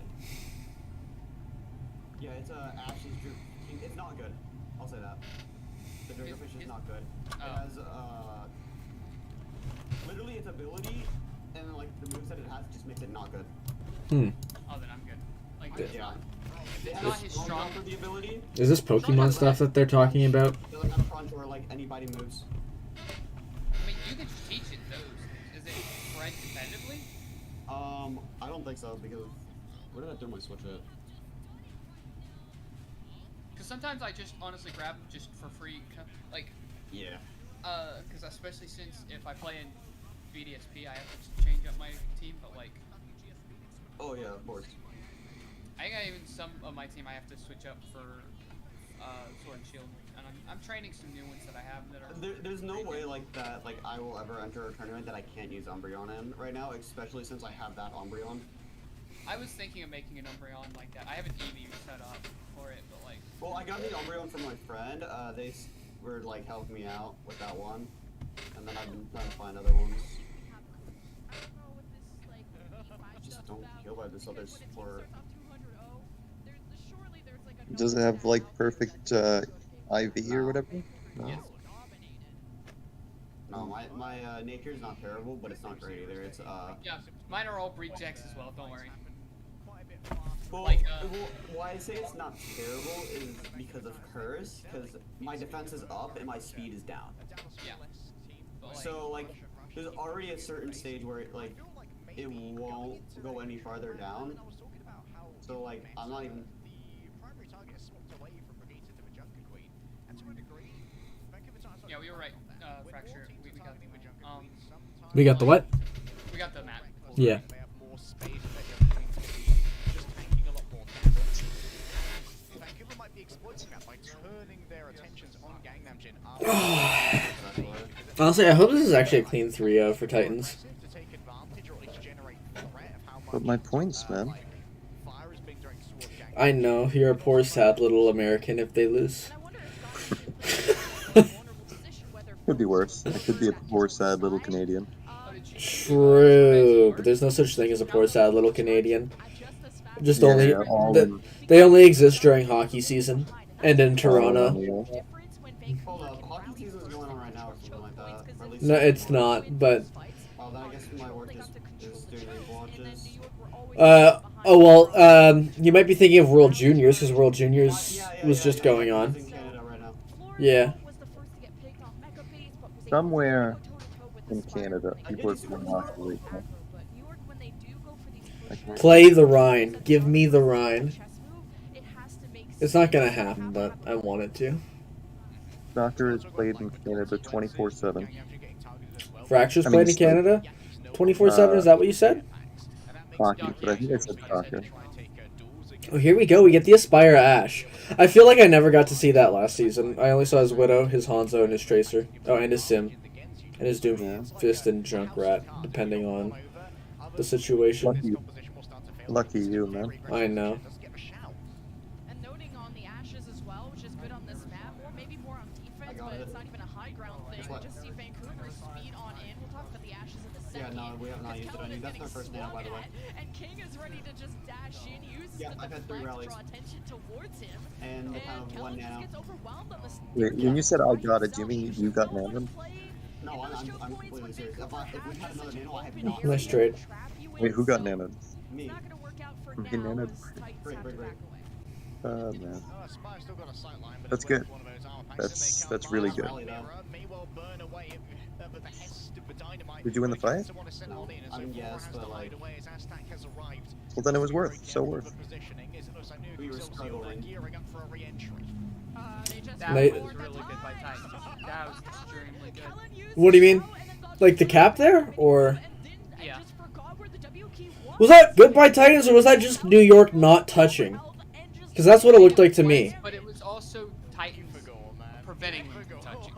Speaker 5: Yeah, it's Ash's Drip. It's not good. I'll say that. The Dracofish is not good. It has literally its ability, and then like the moveset it has just makes it not good.
Speaker 3: Oh, then I'm good. Like,
Speaker 5: Yeah.
Speaker 3: it's not his strong.
Speaker 5: For the ability.
Speaker 1: Is this Pokemon stuff that they're talking about?
Speaker 5: They're like on front or like anybody moves.
Speaker 3: I mean, you can just teach it those. Is it bred competitively?
Speaker 5: I don't think so because where did I throw my switch at?
Speaker 3: Because sometimes I just honestly grab them just for free, like.
Speaker 5: Yeah.
Speaker 3: Because especially since if I play in VDSP, I have to change up my team, but like.
Speaker 5: Oh yeah, of course.
Speaker 3: I think even some of my team I have to switch up for Sword and Shield, and I'm training some new ones that I have that are.
Speaker 5: There's no way like that like I will ever enter a tournament that I can't use Umbreon in right now, especially since I have that Umbreon.
Speaker 3: I was thinking of making an Umbreon like that. I have an EV set up for it, but like.
Speaker 5: Well, I got the Umbreon from my friend. They were like helping me out with that one, and then I've been trying to find other ones. Just don't kill by this other sport.
Speaker 2: Does it have like perfect IV or whatever? No.
Speaker 5: Yes. No, my nature's not terrible, but it's not great either. It's
Speaker 3: Yeah, mine are all breed checks as well. Don't worry.
Speaker 5: Well,
Speaker 3: Like,
Speaker 5: why I say it's not terrible is because of curse, because my defense is up and my speed is down.
Speaker 3: Yeah. But,
Speaker 5: So like, there's already a certain stage where like it won't go any farther down. So like, I'm not even.
Speaker 3: Yeah, we were right. Fracture. We got
Speaker 1: We got the what?
Speaker 3: We got the map.
Speaker 1: Yeah.
Speaker 12: Vancouver might be exploiting that by turning their attentions on Gangnam Jin.
Speaker 1: Honestly, I hope this is actually a clean 3-0 for Titans.
Speaker 2: But my points, man.
Speaker 1: I know, you're a poor, sad little American if they lose.
Speaker 2: Could be worse. I could be a poor, sad little Canadian.
Speaker 1: True, but there's no such thing as a poor, sad little Canadian. Just
Speaker 2: Yeah,
Speaker 1: only
Speaker 2: all
Speaker 1: they only exist during hockey season and in Toronto.
Speaker 5: Hold up, hockey season's going on right now or something like that. Or at least
Speaker 1: No, it's not. But
Speaker 5: well, then I guess my work is doing watches.
Speaker 1: oh well. You might be thinking of World Juniors because World Juniors was just going on. Yeah.
Speaker 2: Somewhere in Canada, people are playing hockey right now.
Speaker 1: Play the Rhine. Give me the Rhine. It's not gonna happen, but I want it to.
Speaker 2: Soccer is played in Canada 24/7.
Speaker 1: Fracture's played in Canada 24/7. Is that what you said?
Speaker 2: Hockey, but I think I said soccer.
Speaker 1: Oh, here we go. We get the Aspire Ash. I feel like I never got to see that last season. I only saw his Widow, his Hanzo, and his Tracer. Oh, and his Sim. And his Doomfist and Junkrat, depending on the situation.
Speaker 2: Lucky you, man.
Speaker 1: I know.
Speaker 7: And noting on the Ashes as well, which is good on this map, or maybe more on defense, but it's not even a high ground thing. Just see Vancouver's speed on in. We'll talk about the Ashes in a second.
Speaker 5: Yeah, no, we have not used it on you. That's my first name, by the way.
Speaker 7: And King is ready to just dash in, uses the
Speaker 5: I've had 3
Speaker 7: deflect to
Speaker 5: rallies.
Speaker 7: draw attention towards him.
Speaker 5: And the kind of one now.
Speaker 2: Wait, when you said I got it, do you mean you got Mammon?
Speaker 5: No, I'm completely serious. If we had another nano, I have not.
Speaker 1: Nice trade.
Speaker 2: Wait, who got Mammon?
Speaker 5: Me.
Speaker 2: I'm getting Mammon.
Speaker 5: Great.
Speaker 2: Man. That's good. That's really good. Did you win the fight?
Speaker 5: No, I mean, yes, but like.
Speaker 2: Well, then it was worth. So worth.
Speaker 5: We were struggling.
Speaker 12: Gearing up for a re-entry.
Speaker 3: That
Speaker 1: They-
Speaker 3: was really good by Titans. That was extremely good.
Speaker 1: What do you mean? Like the cap there, or
Speaker 3: Yeah.
Speaker 1: was that good by Titans, or was that just New York not touching? Because that's what it looked like to me.
Speaker 3: But it was also Titans preventing them from touching,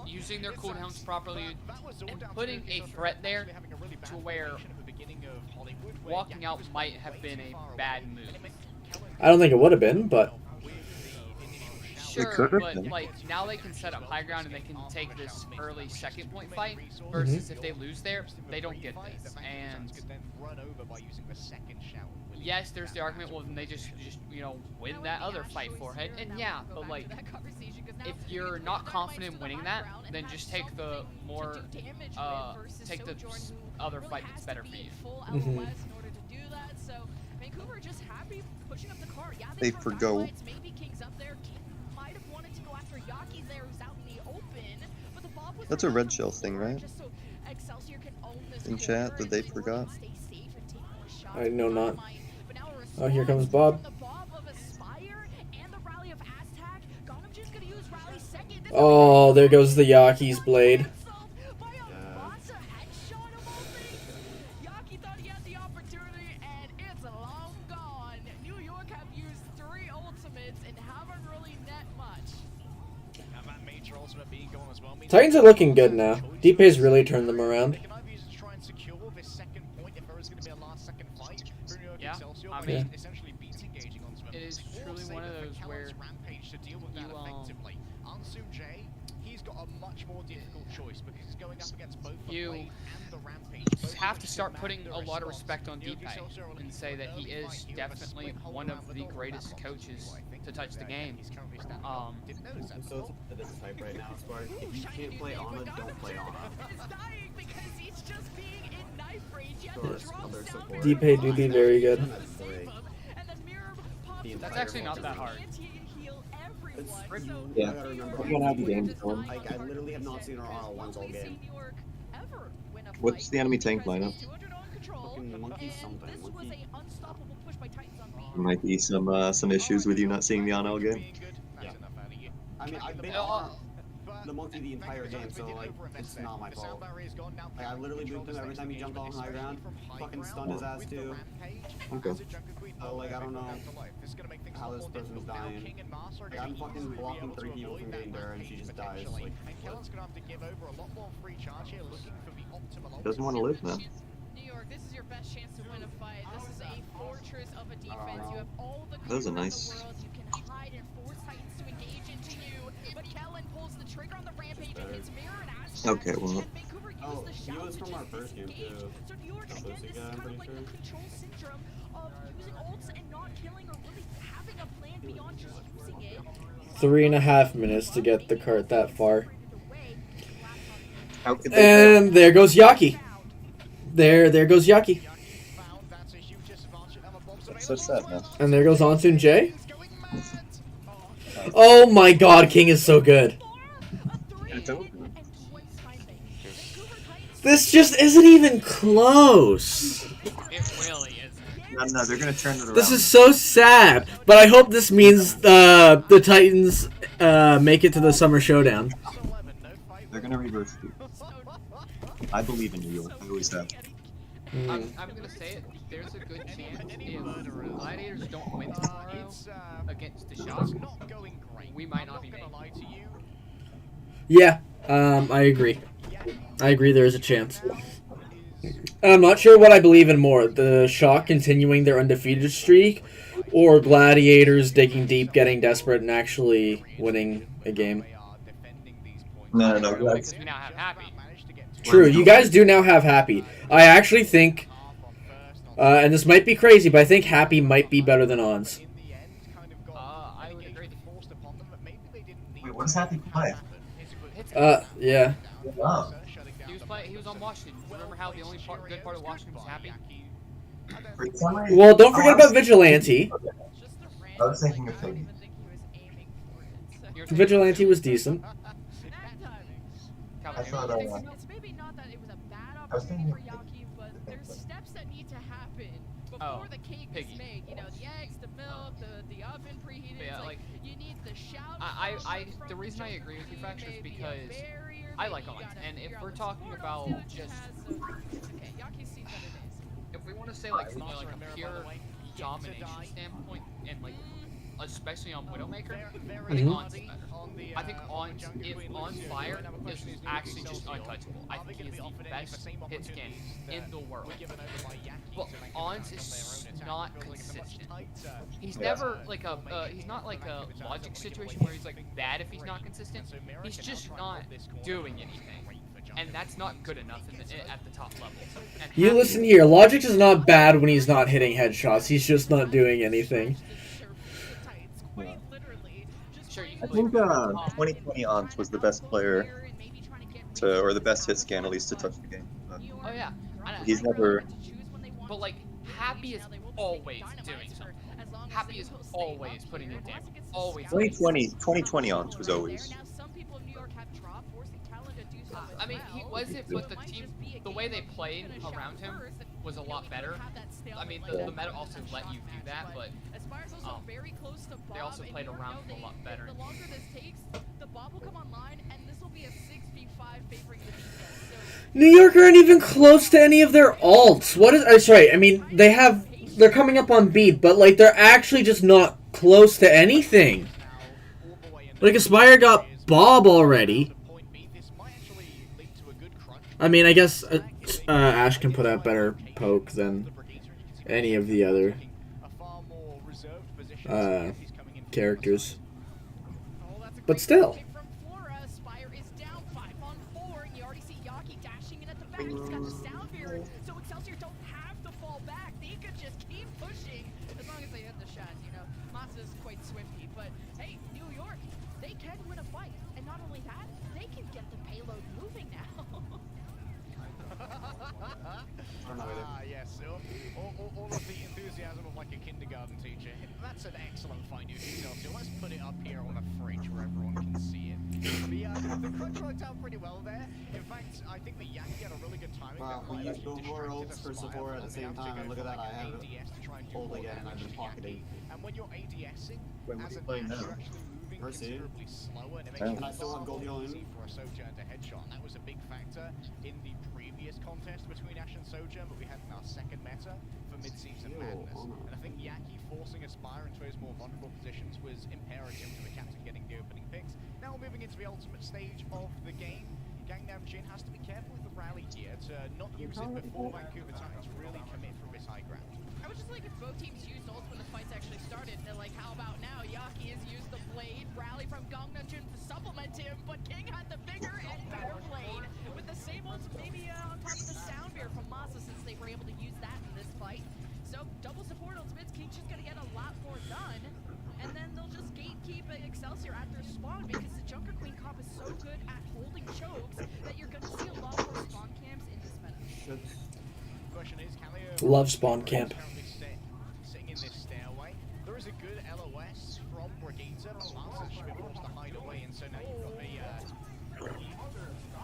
Speaker 3: using their cooldowns properly, and putting a threat there to where walking out might have been a bad move.
Speaker 1: I don't think it would have been, but
Speaker 3: Sure, but like now they can set up high ground and they can take this early second point fight versus if they lose there, they don't get this. And yes, there's the argument, well, then they just win that other fight for it. And yeah, but like if you're not confident in winning that, then just take the more take the other fight that's better for you.
Speaker 2: They forgo. That's a red shell thing, right? In chat that they forgot.
Speaker 1: I know not. Oh, here comes Bob. Oh, there goes the Yaki's blade. Titans are looking good now. DP's really turned them around.
Speaker 3: Yeah, I mean, it is truly one of those where you have to start putting a lot of respect on DP and say that he is definitely one of the greatest coaches to touch the game.
Speaker 5: I'm so to this type right now, Spark. If you can't play Ana, don't play Ana.
Speaker 1: DP do be very good.
Speaker 3: That's actually not that hard.
Speaker 2: Yeah.
Speaker 5: We're gonna have the game going. Like, I literally have not seen her Ana once all game.
Speaker 2: What's the enemy tank lineup?
Speaker 5: Fucking monkey something. Monkey.
Speaker 2: There might be some issues with you not seeing the on-L game.
Speaker 5: Yeah. I mean, I've been on the monkey the entire game, so like, it's not my fault. Like, I literally booped him every time he jumped on high ground. Fucking stunned his ass too.
Speaker 2: Okay.
Speaker 5: So like, I don't know how this person's dying. Like, I'm fucking blocking 3 people from getting there, and she just dies. Like,
Speaker 2: Doesn't want to live now.
Speaker 7: New York, this is your best chance to win a fight. This is a fortress of a defense. You have all the
Speaker 2: That was a
Speaker 7: cover in
Speaker 2: nice.
Speaker 7: the world. You can hide and force Titans to engage into you. But Kellen pulls the trigger on the rampage and hits Mirror and Ash.
Speaker 2: Okay, well.
Speaker 5: oh, he was from our first game too.
Speaker 7: So New York, again, this is
Speaker 5: I'm
Speaker 7: kind
Speaker 5: pretty
Speaker 7: of like
Speaker 5: sure.
Speaker 7: the control syndrome of using ults and not killing or really having a plan beyond just using it.
Speaker 1: 3.5 minutes to get the cart that far.
Speaker 2: How could they
Speaker 1: And there goes Yaki. There goes Yaki.
Speaker 2: That's so sad, man.
Speaker 1: And there goes Ansun J. Oh my god, King is so good. This just isn't even close.
Speaker 3: It really isn't.
Speaker 2: No, they're gonna turn it around.
Speaker 1: This is so sad, but I hope this means the Titans make it to the Summer Showdown.
Speaker 2: They're gonna reverse it. I believe in New York. I always have.
Speaker 3: I'm gonna say it. There's a good chance if Gladiators don't win tomorrow against the Shock, we might not be making it.
Speaker 1: Yeah, I agree. I agree there is a chance. I'm not sure what I believe in more, the Shock continuing their undefeated streak, or Gladiators digging deep, getting desperate, and actually winning a game.
Speaker 2: No,
Speaker 3: Because we now have Happy.
Speaker 1: True, you guys do now have Happy. I actually think, and this might be crazy, but I think Happy might be better than Ons.
Speaker 3: I would agree.
Speaker 2: Wait, what's Happy play?
Speaker 1: Yeah.
Speaker 2: Wow.
Speaker 3: He was on Washington. Remember how the only good part of Washington was Happy?
Speaker 1: Well, don't forget about Vigilante.
Speaker 2: I was thinking of Piggy.
Speaker 1: Vigilante was decent.
Speaker 2: I thought,
Speaker 7: It's maybe not that it was a bad opportunity for Yaki, but there's steps that need to happen before the cake is made. You know, the eggs, the milk, the
Speaker 3: The reason I agree with you, Fracture, is because I like Ons, and if we're talking about just, if we want to say like from like a pure domination standpoint, and like especially on Widowmaker, I think Ons is better. I think Ons, if on fire, is actually just untouchable. I think he is the best hit scan in the world. But Ons is not consistent. He's never like he's not like a logic situation where he's like bad if he's not consistent. He's just not doing anything. And that's not good enough at the top level. And
Speaker 1: You listen here, Logic is not bad when he's not hitting headshots, he's just not doing anything.
Speaker 2: I think 2020 Ant was the best player to, or the best hit scan at least to touch the game. But
Speaker 3: oh yeah.
Speaker 2: he's never.
Speaker 3: But like, Happy is always doing something. Happy is always putting in damage. Always.
Speaker 2: 2020 Ant was always.
Speaker 3: I mean, he was it, but the team, the way they played around him was a lot better. I mean, the meta also let you do that, but they also played around him a lot better.
Speaker 7: The longer this takes, the Bob will come online, and this will be a 6v5 favoring the defense.
Speaker 1: New York aren't even close to any of their alts. What is? Sorry, I mean they're coming up on beat, but like they're actually just not close to anything. Like Aspire got Bob already. I mean, I guess Ash can put out better poke than any of the other characters, but still.
Speaker 7: He's got the sound barrier, so Excelsior don't have to fall back. They could just keep pushing as long as they hit the shots, you know. Masa's quite swifty, but hey, New York, they can win a fight. And not only that, they can get the payload moving now.
Speaker 12: Yes, all of the enthusiasm of like a kindergarten teacher. That's an excellent find, you Excelsior. Let's put it up here on a fridge where everyone can see it. The crunch worked out pretty well there. In fact, I think the Yankee had a really good timing.
Speaker 5: Wow, we used both of our ults for support at the same time, and look at that, I have ult again, and I've been pocketing.
Speaker 12: And when you're ADSing,
Speaker 2: as an Ash, you're
Speaker 12: actually moving considerably slower, and it makes
Speaker 5: And I still have gold
Speaker 12: easy for a Sojourn to headshot. That was a big factor in the previous contest between Ash and Sojourn, but we had in our second meta for mid-season madness. And I think Yaki forcing Aspire into his more vulnerable positions was imperative to the captain getting the opening picks. Now we're moving into the ultimate stage of the game. Gangnam Jin has to be careful with the rally here to not use it before Vancouver Titans really commit from this high ground.
Speaker 7: I was just like, if both teams used ults when the fights actually started, they're like, how about now? Yaki has used the blade, rally from Gangnam Jin to supplement him, but King had the bigger and better blade. With the same ults, maybe on top of the sound beer from Masa, since they were able to use that in this fight. So, double support ultimates, King's just gonna get a lot more done. And then they'll just gatekeep Excelsior at their spawn because the Junker Queen comp is so good at holding chokes that you're gonna see a lot more spawn camps in this meta.
Speaker 12: Question is, can they
Speaker 1: Love spawn camp.
Speaker 12: Sitting in this stairway? There is a good LOS from Brigitte, but Lancer should be forced to hide away, and so now you've got the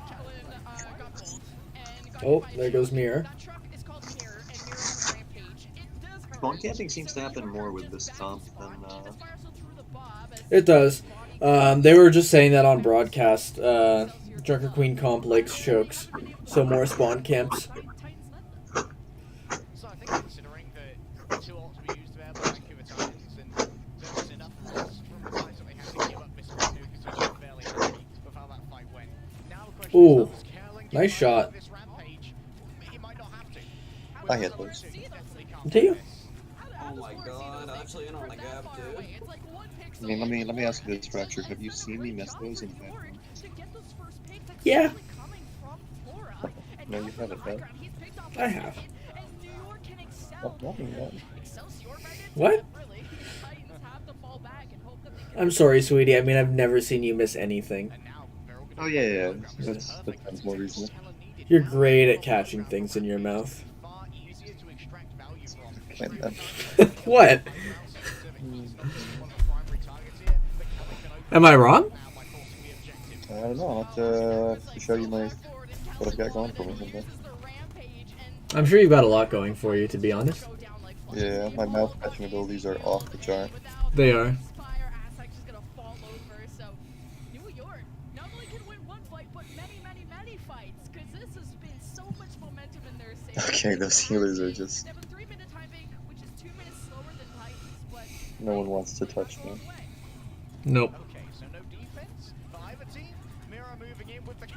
Speaker 7: Challen got bolt and got
Speaker 1: Oh, there goes Mirror.
Speaker 7: That truck is called Mirror, and Mirror on Rampage. It does hurt.
Speaker 2: Spawn camping seems to happen more with this comp than.
Speaker 1: It does. They were just saying that on broadcast. Junker Queen comp likes chokes, so more spawn camps.
Speaker 12: So I think considering that two ults were used there by Vancouver Titans, and there was enough loss from the times that they had to give up Mr. Nuke, so we're fairly happy with how that fight went. Now the question
Speaker 1: Ooh,
Speaker 12: is, how does Kerlin get
Speaker 1: nice shot.
Speaker 12: this rampage? He might not have to.
Speaker 2: I hit those.
Speaker 1: Do you?
Speaker 5: Oh my god, actually in on the gap too.
Speaker 2: I mean, let me ask you this, Fracture. Have you seen me miss those in vacuum?
Speaker 1: Yeah.
Speaker 2: No, you haven't, right?
Speaker 1: I have.
Speaker 2: Oh, nothing wrong.
Speaker 1: What? I'm sorry, sweetie. I mean, I've never seen you miss anything.
Speaker 2: Oh yeah. That's more reasonable.
Speaker 1: You're great at catching things in your mouth. What? Am I wrong?
Speaker 2: I don't know. I'll have to show you what I've got going for me someday.
Speaker 1: I'm sure you've got a lot going for you, to be honest.
Speaker 2: Yeah, my mouth catching abilities are off the chart.
Speaker 1: They are.
Speaker 2: Okay, those healers are just.
Speaker 7: They have a 3-minute timing, which is 2 minutes slower than Titans, but
Speaker 2: No one wants to touch me.
Speaker 1: Nope.
Speaker 12: Okay, so no defense for either team. Mira moving in with the.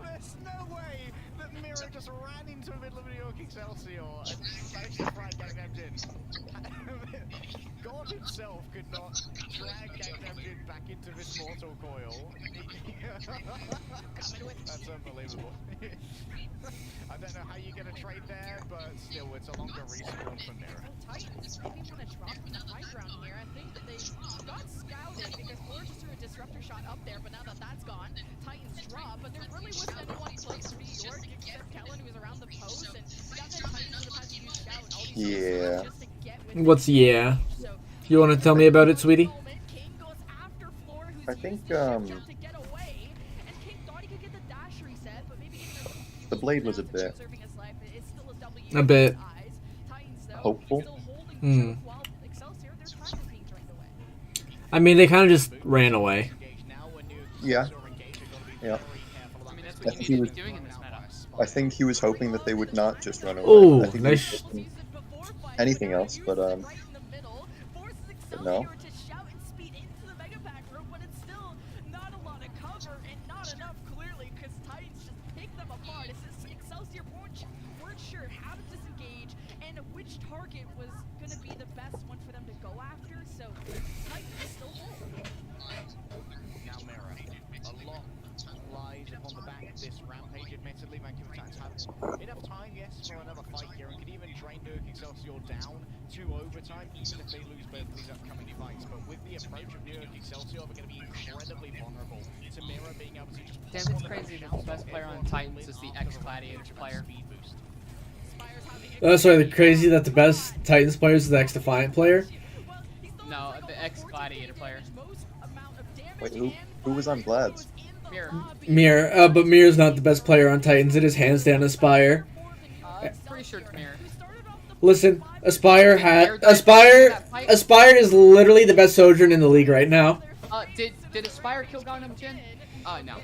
Speaker 12: There's no way that Mira just ran into the middle of New York Excelsior and managed to frag Gangnam. God himself could not drag Gangnam back into this mortal coil. That's unbelievable. I don't know how you're going to trade there, but still, it's a longer respawn for Mira.
Speaker 7: Titans maybe want to drop from the high ground here. I think that they got scouted because Forge just threw a disruptor shot up there, but now that that's gone, Titans drop. But there really wasn't anyone close to New York except Kellen, who was around the post, and that then Titans would have had to use scout and all these
Speaker 2: Yeah.
Speaker 7: just to get with
Speaker 1: What's yeah? You want to tell me about it, sweetie?
Speaker 7: King goes after Floor, who's
Speaker 2: I think
Speaker 7: used his shot to get away, and King thought he could get the dash reset, but maybe
Speaker 2: the blade was a bit
Speaker 7: serving his life. It's still a W
Speaker 1: A bit.
Speaker 7: in his eyes. Titans, though,
Speaker 2: hopeful.
Speaker 7: still holding
Speaker 1: Hmm.
Speaker 7: while Excelsior, their time is being drained away.
Speaker 1: I mean, they kind of just ran away.
Speaker 2: Yeah. Yeah.
Speaker 3: I mean, that's
Speaker 2: I
Speaker 3: what
Speaker 2: think
Speaker 3: you
Speaker 2: he
Speaker 3: need
Speaker 2: was.
Speaker 3: to be doing in this meta.
Speaker 2: I think he was hoping that they would not just run away.
Speaker 1: Oh,
Speaker 2: I think he was
Speaker 1: nice.
Speaker 2: hoping anything else, but no.
Speaker 7: To shout and speed into the Mega Pack room, but it's still not a lot of cover and not enough clearly because Titans just pick them apart. It's this Excelsior weren't sure how to disengage and which target was going to be the best one for them to go after, so Titans still hold.
Speaker 12: Now Mira, a lot lies upon the back of this rampage. Admittedly, Vancouver Titans have enough time, yes, for another fight here, and could even drain New York Excelsior down to overtime, even if they lose both of these upcoming fights. But with the approach of New York Excelsior, they're going to be incredibly vulnerable to Mira being able to just.
Speaker 3: Damn, it's crazy that the best player on Titans is the ex-Gladiators player.
Speaker 1: Sorry, crazy that the best Titans player is the ex-Defiant player.
Speaker 3: No, the ex-Gladiator player.
Speaker 2: Wait, who was on Vlad's?
Speaker 3: Mirror.
Speaker 1: Mir, but Mir's not the best player on Titans. It is hands down Aspire.
Speaker 3: Pretty sure it's Mirror.
Speaker 1: Listen, Aspire is literally the best Sojourn in the league right now.
Speaker 3: Did Aspire kill Gangnam Jin? No.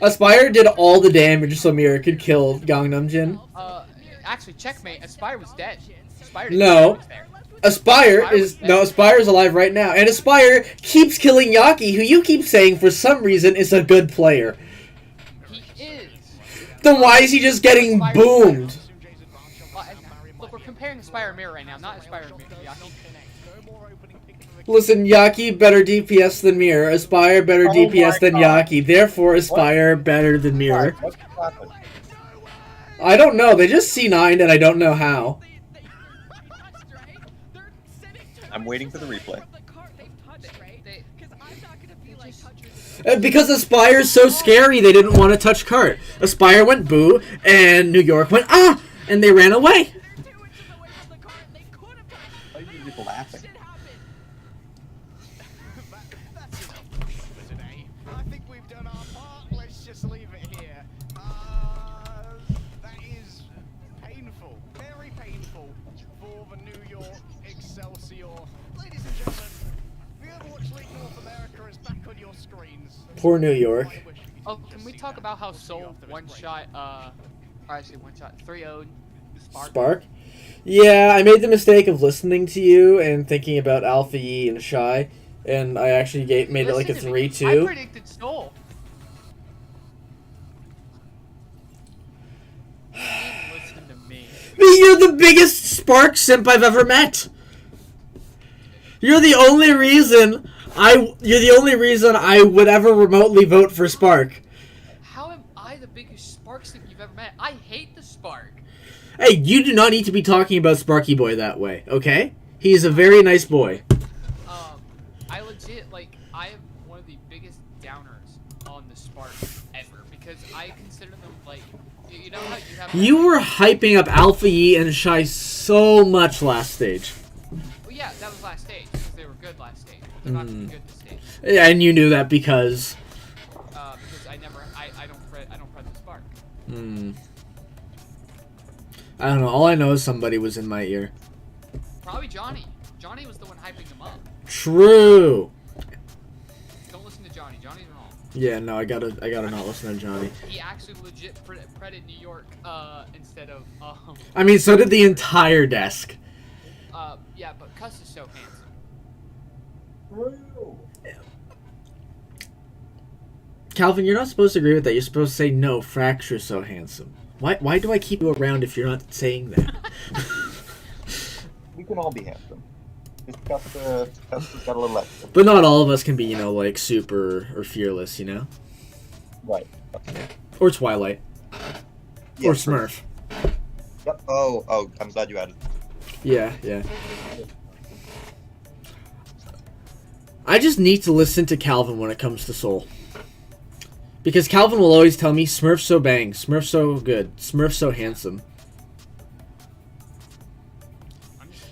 Speaker 1: Aspire did all the damage so Mir could kill Gangnam Jin.
Speaker 3: Actually, checkmate. Aspire was dead. Aspire
Speaker 1: No. Aspire is alive right now, and Aspire keeps killing Yaki, who you keep saying for some reason is a good player.
Speaker 3: He is.
Speaker 1: Then why is he just getting boomed?
Speaker 3: Look, we're comparing Aspire and Mirror right now, not Aspire and Yaki.
Speaker 1: Listen, Yaki better DPS than Mir, Aspire better DPS than Yaki, therefore Aspire better than Mir. I don't know, they just C9'd and I don't know how.
Speaker 2: I'm waiting for the replay.
Speaker 1: Because Aspire's so scary, they didn't want to touch Cart. Aspire went boo, and New York went ah, and they ran away.
Speaker 2: Why are you just laughing?
Speaker 12: I think we've done our part. Let's just leave it here. That is painful, very painful for the New York Excelsior. Ladies and gentlemen, the Overwatch League North America is back on your screens.
Speaker 1: Poor New York.
Speaker 3: Oh, can we talk about how Soul one-shot, or actually one-shot 3-0'd
Speaker 1: Spark? Yeah, I made the mistake of listening to you and thinking about Alpha Yi and Shy, and I actually made it like a 3-2.
Speaker 3: I predicted Soul. Listen to me.
Speaker 1: You're the biggest Spark simp I've ever met. You're the only reason I would ever remotely vote for Spark.
Speaker 3: How am I the biggest Spark simp you've ever met? I hate the Spark.
Speaker 1: Hey, you do not need to be talking about Sparky Boy that way, okay? He's a very nice boy.
Speaker 3: I legit, I am one of the biggest downers on the Spark ever, because I consider them, you know how you have...
Speaker 1: You were hyping up Alpha Yi and Shy so much last stage.
Speaker 3: Well, yeah, that was last stage, because they were good last stage. They're not going to be good this stage.
Speaker 1: Yeah, and you knew that because...
Speaker 3: Because I don't press the Spark.
Speaker 1: I don't know, all I know is somebody was in my ear.
Speaker 3: Probably Johnny. Johnny was the one hyping them up.
Speaker 1: True.
Speaker 3: Don't listen to Johnny. Johnny's wrong.
Speaker 1: Yeah, no, I gotta not listen to Johnny.
Speaker 3: He actually legit Predded New York instead of
Speaker 1: I mean, so did the entire desk.
Speaker 3: Yeah, but Cuss is so handsome.
Speaker 1: Calvin, you're not supposed to agree with that. You're supposed to say no. Fracture's so handsome. Why do I keep you around if you're not saying that?
Speaker 6: We can all be handsome. Just got a little extra.
Speaker 1: But not all of us can be, you know, like super or fearless, you know.
Speaker 6: Right.
Speaker 1: Yeah. Or Twilight.
Speaker 6: Yeah,
Speaker 1: or Smurf.
Speaker 6: Yep. Oh, I'm glad you added.
Speaker 1: Yeah. I just need to listen to Calvin when it comes to Soul. Because Calvin will always tell me, Smurf so bang, Smurf so good, Smurf so handsome.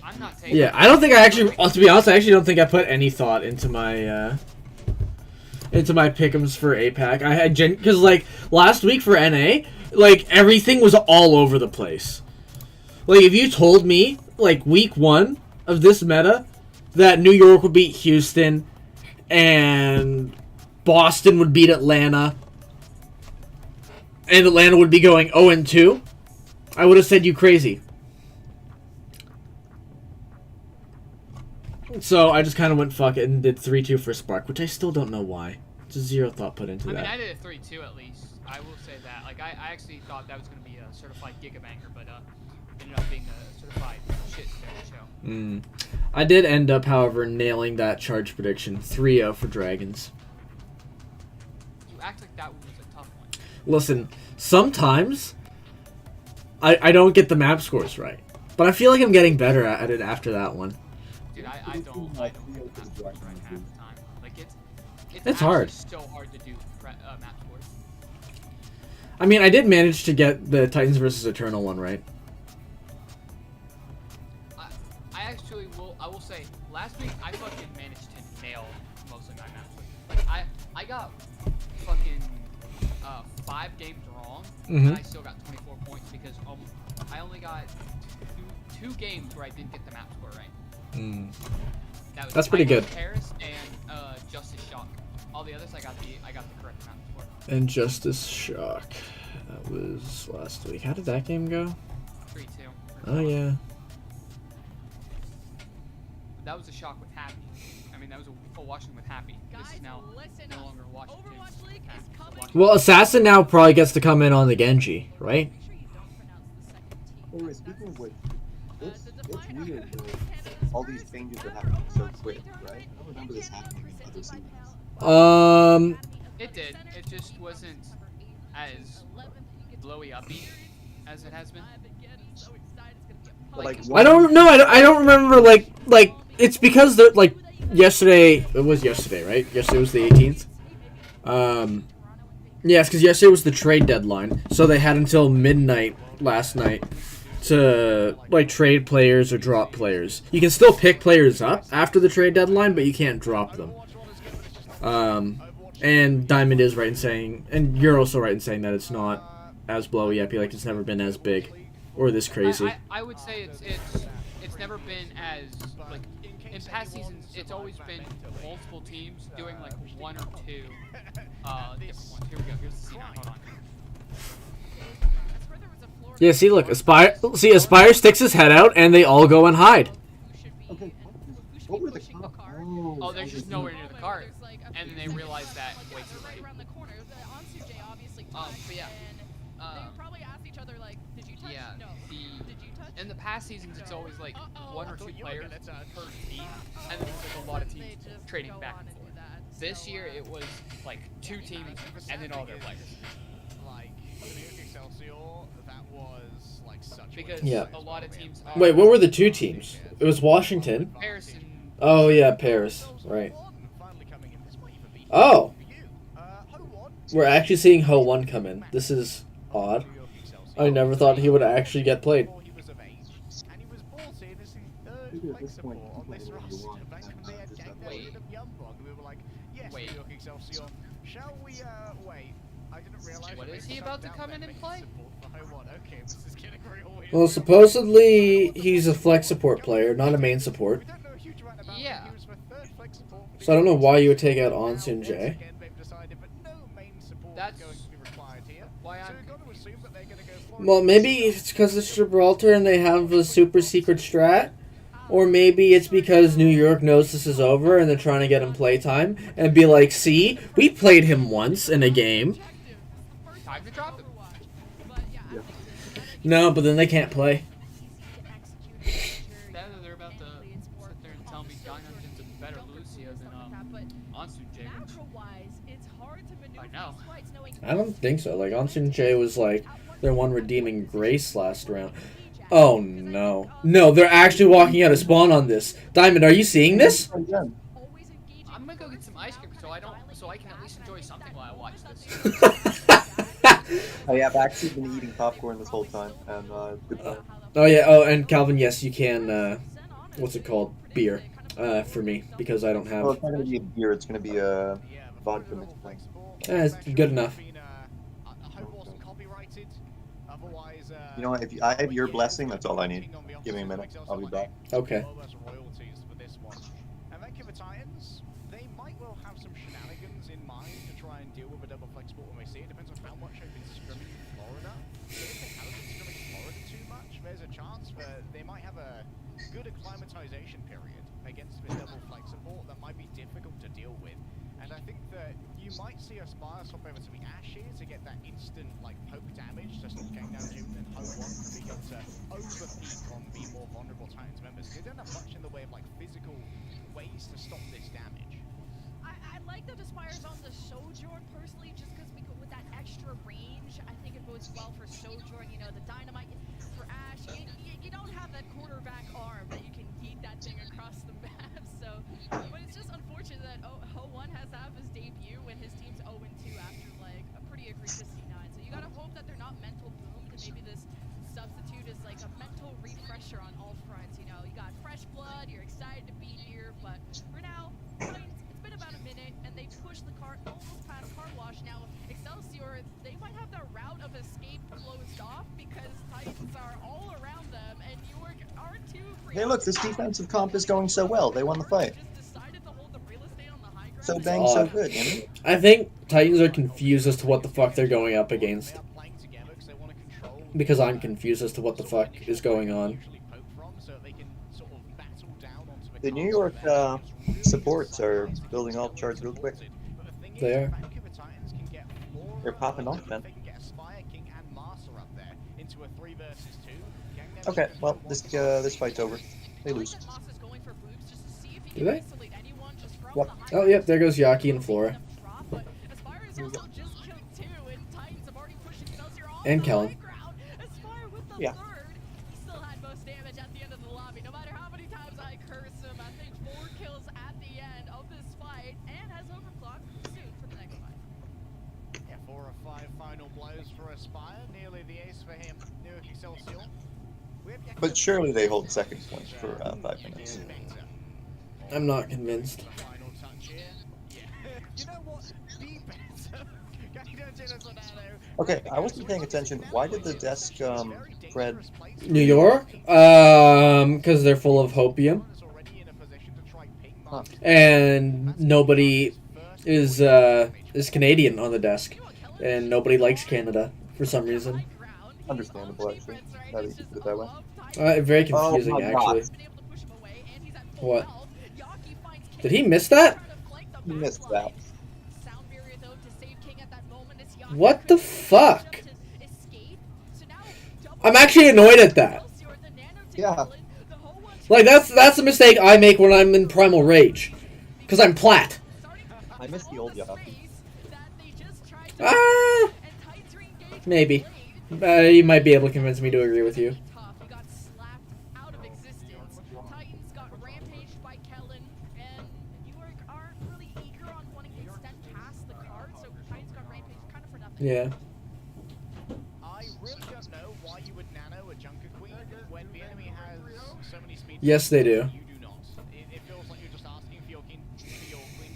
Speaker 3: I'm not taking
Speaker 1: Yeah, I don't think I actually, to be honest, I actually don't think I put any thought into my pick'ems for APAC. I had, because like, last week for NA, like, everything was all over the place. Like, if you told me, like, week 1 of this meta, that New York would beat Houston, and Boston would beat Atlanta, and Atlanta would be going 0-2, I would have said you crazy. So I just kind of went fuck it and did 3-2 for Spark, which I still don't know why. Just zero thought put into that.
Speaker 3: I mean, I did a 3-2 at least. I will say that. Like, I actually thought that was going to be a certified gigabanger, but ended up being a certified shit show.
Speaker 1: I did end up, however, nailing that charge prediction. 3-0 for Dragons.
Speaker 3: You act like that was a tough one.
Speaker 1: Listen, sometimes I don't get the map scores right, but I feel like I'm getting better at it after that one.
Speaker 3: Dude, I don't get the map scores right half the time. Like,
Speaker 1: It's hard.
Speaker 3: So hard to do map scores.
Speaker 1: I mean, I did manage to get the Titans versus Eternal one right.
Speaker 3: I will say, last week I fucking managed to nail most of my map scores. Like, I got fucking 5 games wrong, and I still got 24 points because I only got two games where I didn't get the map score right.
Speaker 1: That's pretty good.
Speaker 3: Paris and Justice Shock. All the others I got the correct map score.
Speaker 1: And Justice Shock. That was last week. How did that game go?
Speaker 3: 3-2.
Speaker 1: Oh yeah.
Speaker 3: That was a Shock with Happy. I mean, that was a Washington with Happy. This is now no longer Washington.
Speaker 1: Well, Assassin now probably gets to come in on the Genji, right?
Speaker 6: Anyway, speaking of which, it's weird though. All these changes are happening so quick, right? I don't remember this happening in other seasons.
Speaker 3: It did. It just wasn't as blowy uppy as it has been.
Speaker 1: I don't know. I don't remember like it's because the like yesterday. It was yesterday, right? Yesterday was the 18th. Yes, because yesterday was the trade deadline, so they had until midnight last night to like trade players or drop players. You can still pick players up after the trade deadline, but you can't drop them. And Diamond is right in saying, and you're also right in saying that it's not as blowy uppy, like it's never been as big or this crazy.
Speaker 3: I would say it's never been as like in past seasons. It's always been multiple teams doing like 1 or 2 different ones. Here we go. Here's the C9. Hold on.
Speaker 1: Yeah, see, look, Aspire sticks his head out, and they all go and hide.
Speaker 3: Oh, they're just nowhere near the cart, and then they realize that way too late. But yeah. In the past seasons, it's always like 1 or 2 players per team, and then there's like a lot of teams trading back and forth. This year, it was like 2 teams, and then all their players. Because a lot of teams are...
Speaker 1: Wait, what were the 2 teams? It was Washington.
Speaker 3: Paris and...
Speaker 1: Oh, yeah, Paris. Right. Oh! We're actually seeing Ho 1 come in. This is odd. I never thought he would actually get played.
Speaker 3: Wait. What is he about to come in and play?
Speaker 1: Well, supposedly he's a flex support player, not a main support.
Speaker 3: Yeah.
Speaker 1: So I don't know why you would take out Onsun J. Well, maybe it's because it's Gibraltar and they have a super secret strat. Or maybe it's because New York knows this is over and they're trying to get him playtime and be like, see, we played him once in a game.
Speaker 3: Time to drop him.
Speaker 6: Yeah.
Speaker 1: No, but then they can't play.
Speaker 3: They're about to sit there and tell me Dynamite's a better Lucio than Monsoon Jay. I know.
Speaker 1: I don't think so. Like, Ansun Jay was like their one redeeming grace last round. Oh no. No, they're actually walking out of spawn on this. Diamond, are you seeing this?
Speaker 3: I'm gonna go get some ice cream so I can at least enjoy something while I watch this.
Speaker 6: Oh yeah, I've actually been eating popcorn this whole time, and good time.
Speaker 1: Oh yeah, oh, and Calvin, yes, you can, what's it called? Beer. For me, because I don't have...
Speaker 6: Well, it's not gonna be a beer, it's gonna be a vodka mixed thing.
Speaker 1: It's good enough.
Speaker 6: You know what, if I have your blessing, that's all I need. Give me a minute, I'll be back.
Speaker 1: Okay.
Speaker 12: And Vancouver Titans, they might well have some shenanigans in mind to try and deal with a double flex sport when we see it. Depends on how much they've been scrimming in Florida. So if they haven't been scrimming in Florida too much, there's a chance that they might have a good acclimatization period against this double flex support that might be difficult to deal with. And I think that you might see a Spire swap over to the Ash here to get that instant like poke damage to stop getting down June, and Ho 1 can be able to overpeak on the more vulnerable Titans members. They don't have much in the way of like physical ways to stop this damage.
Speaker 7: I like that Aspire's on the Sojourn personally, just because with that extra range, I think it bodes well for Sojourn. You know, the Dynamite for Ash, you don't have that quarterback arm that you can yeet that thing across the map. So, but it's just unfortunate that Ho 1 has to have his debut when his team's 0-2 after like a pretty egregious C9. So you gotta hope that they're not mental boomed, and maybe this substitute is like a mental refresher on all fronts. You know, you got fresh blood, you're excited to be here, but for now, it's been about a minute, and they pushed the cart almost past car wash. Now, Excelsior, they might have their route of escape closed off because Titans are all around them, and York aren't too free.
Speaker 6: Hey look, this defensive comp is going so well, they won the fight. So bang, so good, you know?
Speaker 1: I think Titans are confused as to what the fuck they're going up against. Because I'm confused as to what the fuck is going on.
Speaker 6: The New York supports are building off charts real quick.
Speaker 1: They are.
Speaker 6: They're popping off, man. Okay, well, this fight's over. They lose.
Speaker 1: Do they?
Speaker 6: Yep.
Speaker 1: Oh, yep, there goes Yaki and Flora. And Kellen.
Speaker 6: Yeah.
Speaker 7: Still had most damage at the end of the lobby. No matter how many times I curse him, I think 4 kills at the end of this fight, and has overclocked soon for the next fight.
Speaker 12: Yeah, 4 or 5 final blows for Aspire. Nearly the ace for him. New York Excelsior.
Speaker 6: But surely they hold second point for 5 minutes.
Speaker 1: I'm not convinced.
Speaker 12: Final touch here. Yeah. You know what? Be better.
Speaker 6: Okay, I wasn't paying attention. Why did the desk, Pred...
Speaker 1: New York? Because they're full of hopium.
Speaker 6: Huh.
Speaker 1: And nobody is Canadian on the desk. And nobody likes Canada for some reason.
Speaker 6: Understandable, actually. Now that you put it that way.
Speaker 1: Very confusing,
Speaker 6: Oh my
Speaker 1: actually.
Speaker 6: God.
Speaker 1: What? Did he miss that?
Speaker 6: You missed that.
Speaker 1: What the fuck? I'm actually annoyed at that.
Speaker 6: Yeah.
Speaker 1: Like, that's a mistake I make when I'm in primal rage. Because I'm plat.
Speaker 6: I miss the old Yaki.
Speaker 1: Maybe. You might be able to convince me to agree with you. Yeah.
Speaker 12: I really don't know why you would nano a Junker Queen when the enemy has so many speed.
Speaker 1: Yes, they do.
Speaker 12: You do not. It feels like you're just asking for your queen to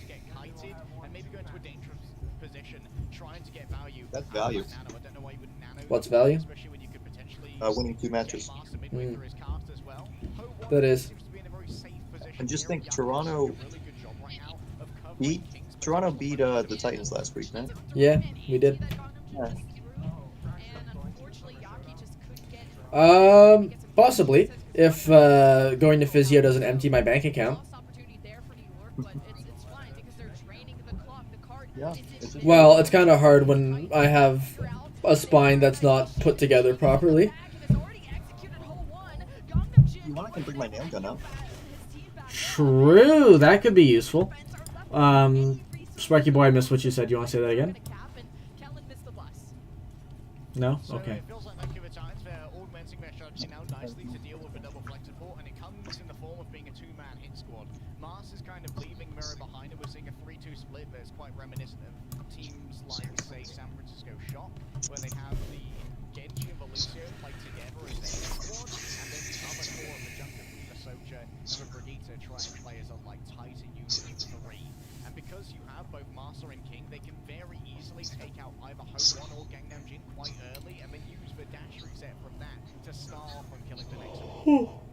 Speaker 12: get kited and maybe go into a dangerous position trying to get value.
Speaker 6: That's value.
Speaker 12: I don't know why you would nano.
Speaker 1: What's value?
Speaker 12: Especially when you could potentially
Speaker 6: Winning 2 matches.
Speaker 1: That is.
Speaker 6: And just think, Toronto beat the Titans last week, man.
Speaker 1: Yeah, we did.
Speaker 6: Yeah.
Speaker 1: Possibly. If going to physio doesn't empty my bank account.
Speaker 6: Yeah.
Speaker 1: Well, it's kind of hard when I have a spine that's not put together properly.
Speaker 6: You want, I can bring my nail gun out.
Speaker 1: True, that could be useful. Sparky boy, I missed what you said. You want to say that again? No? Okay.
Speaker 12: It feels like Vancouver Titans, they're augmenting their strategy now nicely to deal with the double flex support, and it comes in the form of being a two-man hit squad. Mars is kind of leaving Mirror behind, and we're seeing a 3-2 split that's quite reminiscent of teams like, say, San Francisco Shock, where they have the Genji and Velucio fight together as their hit squad, and then the other core of the Junker from the Socha and the Brigitte try and play as a tighter unit of 3. And because you have both Master and King, they can very easily take out either Ho1 or Gangnam Jin quite early, and then use the dash reset from that to start off from killing the next one.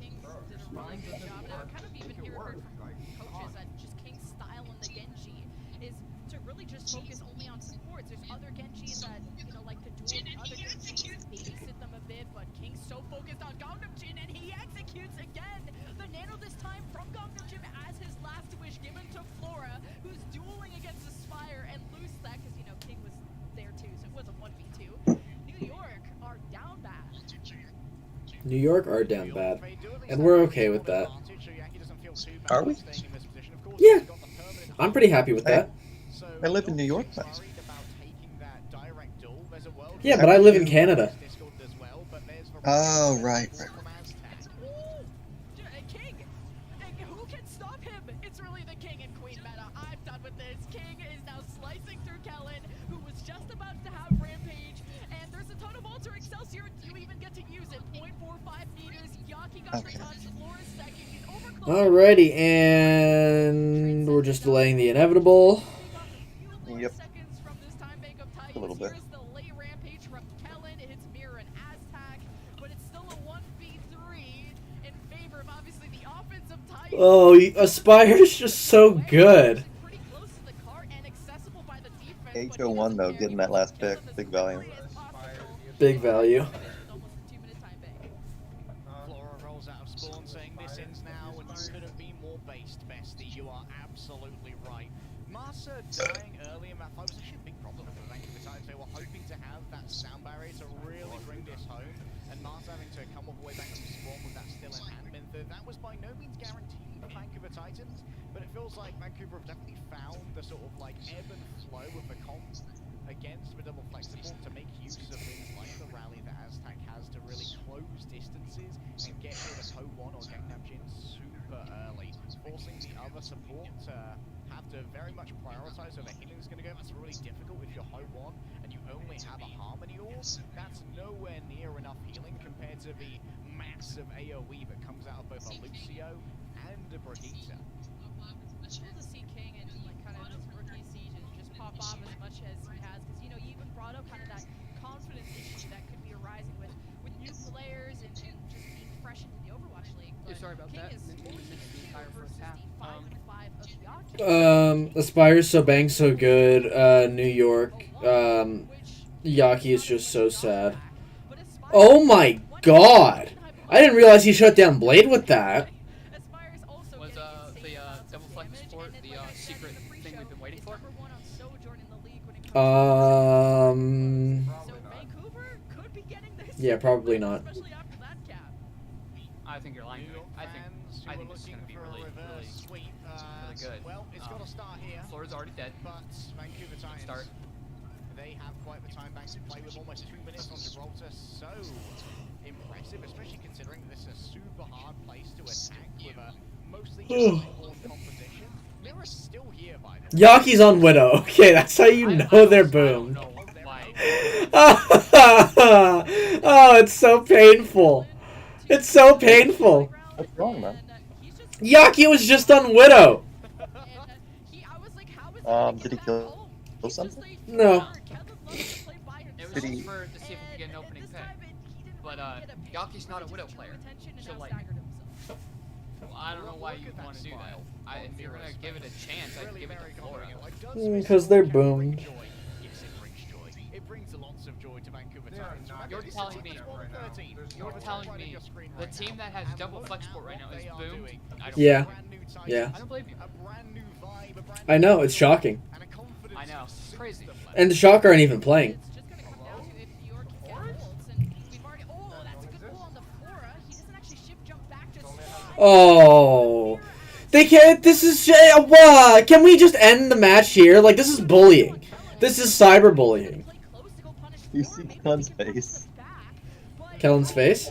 Speaker 7: King did a really good job. And I kind of even heard from coaches that just King's style in the Genji is to really just focus only on supports. There's other Genjis that, like to duel with other Genjis, babysit them a bit, but King's so focused on Gangnam Jin, and he executes again! The nano this time from Gangnam Jin as his last wish given to Flora, who's dueling against Aspire and lose that because, King was there too, so it was a 1v2. New York are down bad.
Speaker 1: New York are down bad. And we're okay with that.
Speaker 2: Are we?
Speaker 1: Yeah. I'm pretty happy with that.
Speaker 2: I live in New York.
Speaker 1: Yeah, but I live in Canada.
Speaker 2: Oh, right.
Speaker 7: King! Who can stop him? It's really the King and Queen meta. I'm done with this. King is now slicing through Kellen, who was just about to have Rampage, and there's a ton of Alter Excelsior. Do you even get to use it? 0.45 meters. Yaki got the touch. Flora's second. He's overclocked.
Speaker 1: Alrighty, and we're just delaying the inevitable.
Speaker 2: Yep. A little bit.
Speaker 1: Oh, Aspire's just so good.
Speaker 2: HO1 though, getting that last pick, big value.
Speaker 1: Big value.
Speaker 12: Flora rolls out of spawn saying this ends now and couldn't be more based, bestie. You are absolutely right. Marsa dying early in that fight was actually a big problem for Vancouver Titans. They were hoping to have that sound barrier to really bring this home, and Marsa having to come all the way back from spawn with that still in hand meant that was by no means guaranteed for Vancouver Titans, but it feels like Vancouver have definitely found the sort of ebb and flow of the comps against the double flex support to make use of things like the rally that Aztec has to really close distances and get rid of Ho1 or Gangnam Jin super early, forcing the other support to have to very much prioritize where the healing's going to go. That's really difficult if you're Ho1 and you only have a Harmony Orb. That's nowhere near enough healing compared to the massive AoE that comes out of both a Lucio and a Brigitte.
Speaker 7: It's cool to see King and kind of this rookie season just pop off as much as he has, because you even brought up kind of that confidence issue that could be arising with new players and just being fresh into the Overwatch League. But
Speaker 3: sorry about
Speaker 7: King
Speaker 3: that.
Speaker 7: is totally the entire first half. 5 of Yaki.
Speaker 1: Aspire's so bang so good. New York. Yaki is just so sad. Oh my god! I didn't realize he shut down Blade with that.
Speaker 3: Was the double flex support the secret thing we've been waiting for?
Speaker 1: Yeah, probably not.
Speaker 3: I think you're lying to me. I think this is going to be really good.
Speaker 12: Well, it's got to start here.
Speaker 3: Flora's already dead.
Speaker 12: But Vancouver Titans,
Speaker 3: Start.
Speaker 12: They have quite the time back to play with almost 2 minutes on Gibraltar. So impressive, especially considering this is a super hard place to attack with a mostly just support composition. Mirror's still here by the way.
Speaker 1: Yaki's on Widow. Okay, that's how you know they're boomed. Oh, it's so painful. It's so painful.
Speaker 2: What's wrong, man?
Speaker 1: Yaki was just on Widow.
Speaker 2: Did he kill something?
Speaker 1: No.
Speaker 3: It was just for to see if we could get an opening pick. But Yaki's not a Widow player. So I don't know why you want to do that. If you're gonna give it a chance, I'd give it to Flora.
Speaker 1: Because they're boomed.
Speaker 12: Yes, it brings joy. It brings a lot shouts of joy to Vancouver
Speaker 8: They are
Speaker 12: Titans.
Speaker 8: not
Speaker 3: You're
Speaker 8: getting
Speaker 3: telling
Speaker 8: it
Speaker 3: me,
Speaker 8: right now. There's
Speaker 3: you're
Speaker 8: no
Speaker 3: telling
Speaker 8: way.
Speaker 3: me the team that has double flex sport right now is boomed? I don't
Speaker 1: Yeah.
Speaker 3: believe you.
Speaker 1: Yeah.
Speaker 3: I don't believe you.
Speaker 12: A brand new vibe, a brand
Speaker 1: I know, it's shocking.
Speaker 12: and a confidence
Speaker 3: I know.
Speaker 12: that
Speaker 3: It's
Speaker 12: suits
Speaker 3: crazy.
Speaker 12: the player.
Speaker 1: And the Shock aren't even playing.
Speaker 7: It's just gonna come down to if New York can get holds, and we've already. Oh, that's a good pull on the Flora. He doesn't actually shift jump back to slide.
Speaker 1: Oh. They can't. This is. What? Can we just end the match here? Like, this is bullying. This is cyberbullying.
Speaker 2: You see Kellen's face?
Speaker 1: Kellen's face?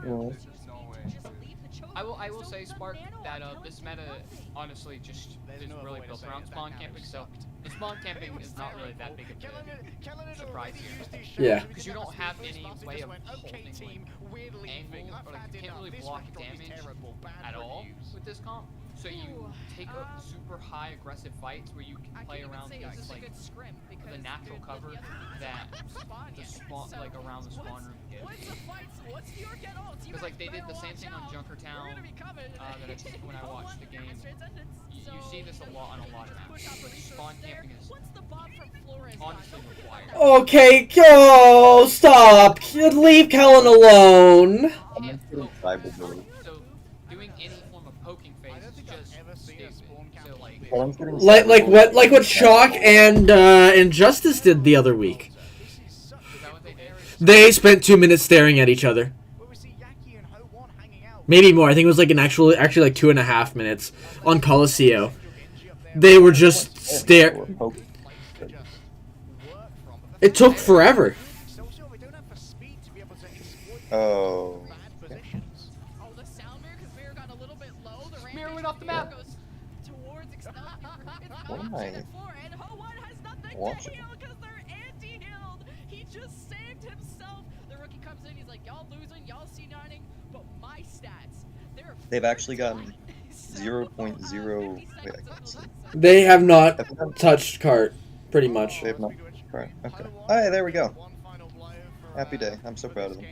Speaker 2: Yeah.
Speaker 3: I will say, Spark, that this meta honestly just is really built around spawn camping. So the spawn camping is not really that big of a surprise here.
Speaker 1: Yeah.
Speaker 3: Because you don't have any way of holding angle, or like you can't really block damage at all with this comp. So you take up super high aggressive fights where you can play around these like the natural cover that the spawn like around the spawn room gives. Because like they did the same thing on Junkertown when I watched the game. You see this a lot on a lot of maps. But spawn camping is honestly required.
Speaker 1: Okay, go! Stop! Leave Kellen alone!
Speaker 2: I'm getting cyberbullied.
Speaker 3: So doing any form of poking phase is just stupid. So like
Speaker 2: Kellen's getting
Speaker 1: Like
Speaker 2: cyberbullied.
Speaker 1: what Shock and Injustice did the other week.
Speaker 3: is that what they did?
Speaker 1: They spent 2 minutes staring at each other. Maybe more. I think it was like actually like 2.5 minutes on Coliseum. They were just stare. It took forever.
Speaker 2: Oh.
Speaker 3: Mirror went off the map.
Speaker 2: Why? Watch it.
Speaker 7: He just saved himself. The rookie comes in, he's like, y'all losing, y'all C9ing, but my stats, they're
Speaker 2: They've actually gotten 0.0. Wait, I can't see.
Speaker 1: They have not touched cart, pretty much.
Speaker 2: They have not. Right. Okay. Hey, there we go. Happy day. I'm so proud of them.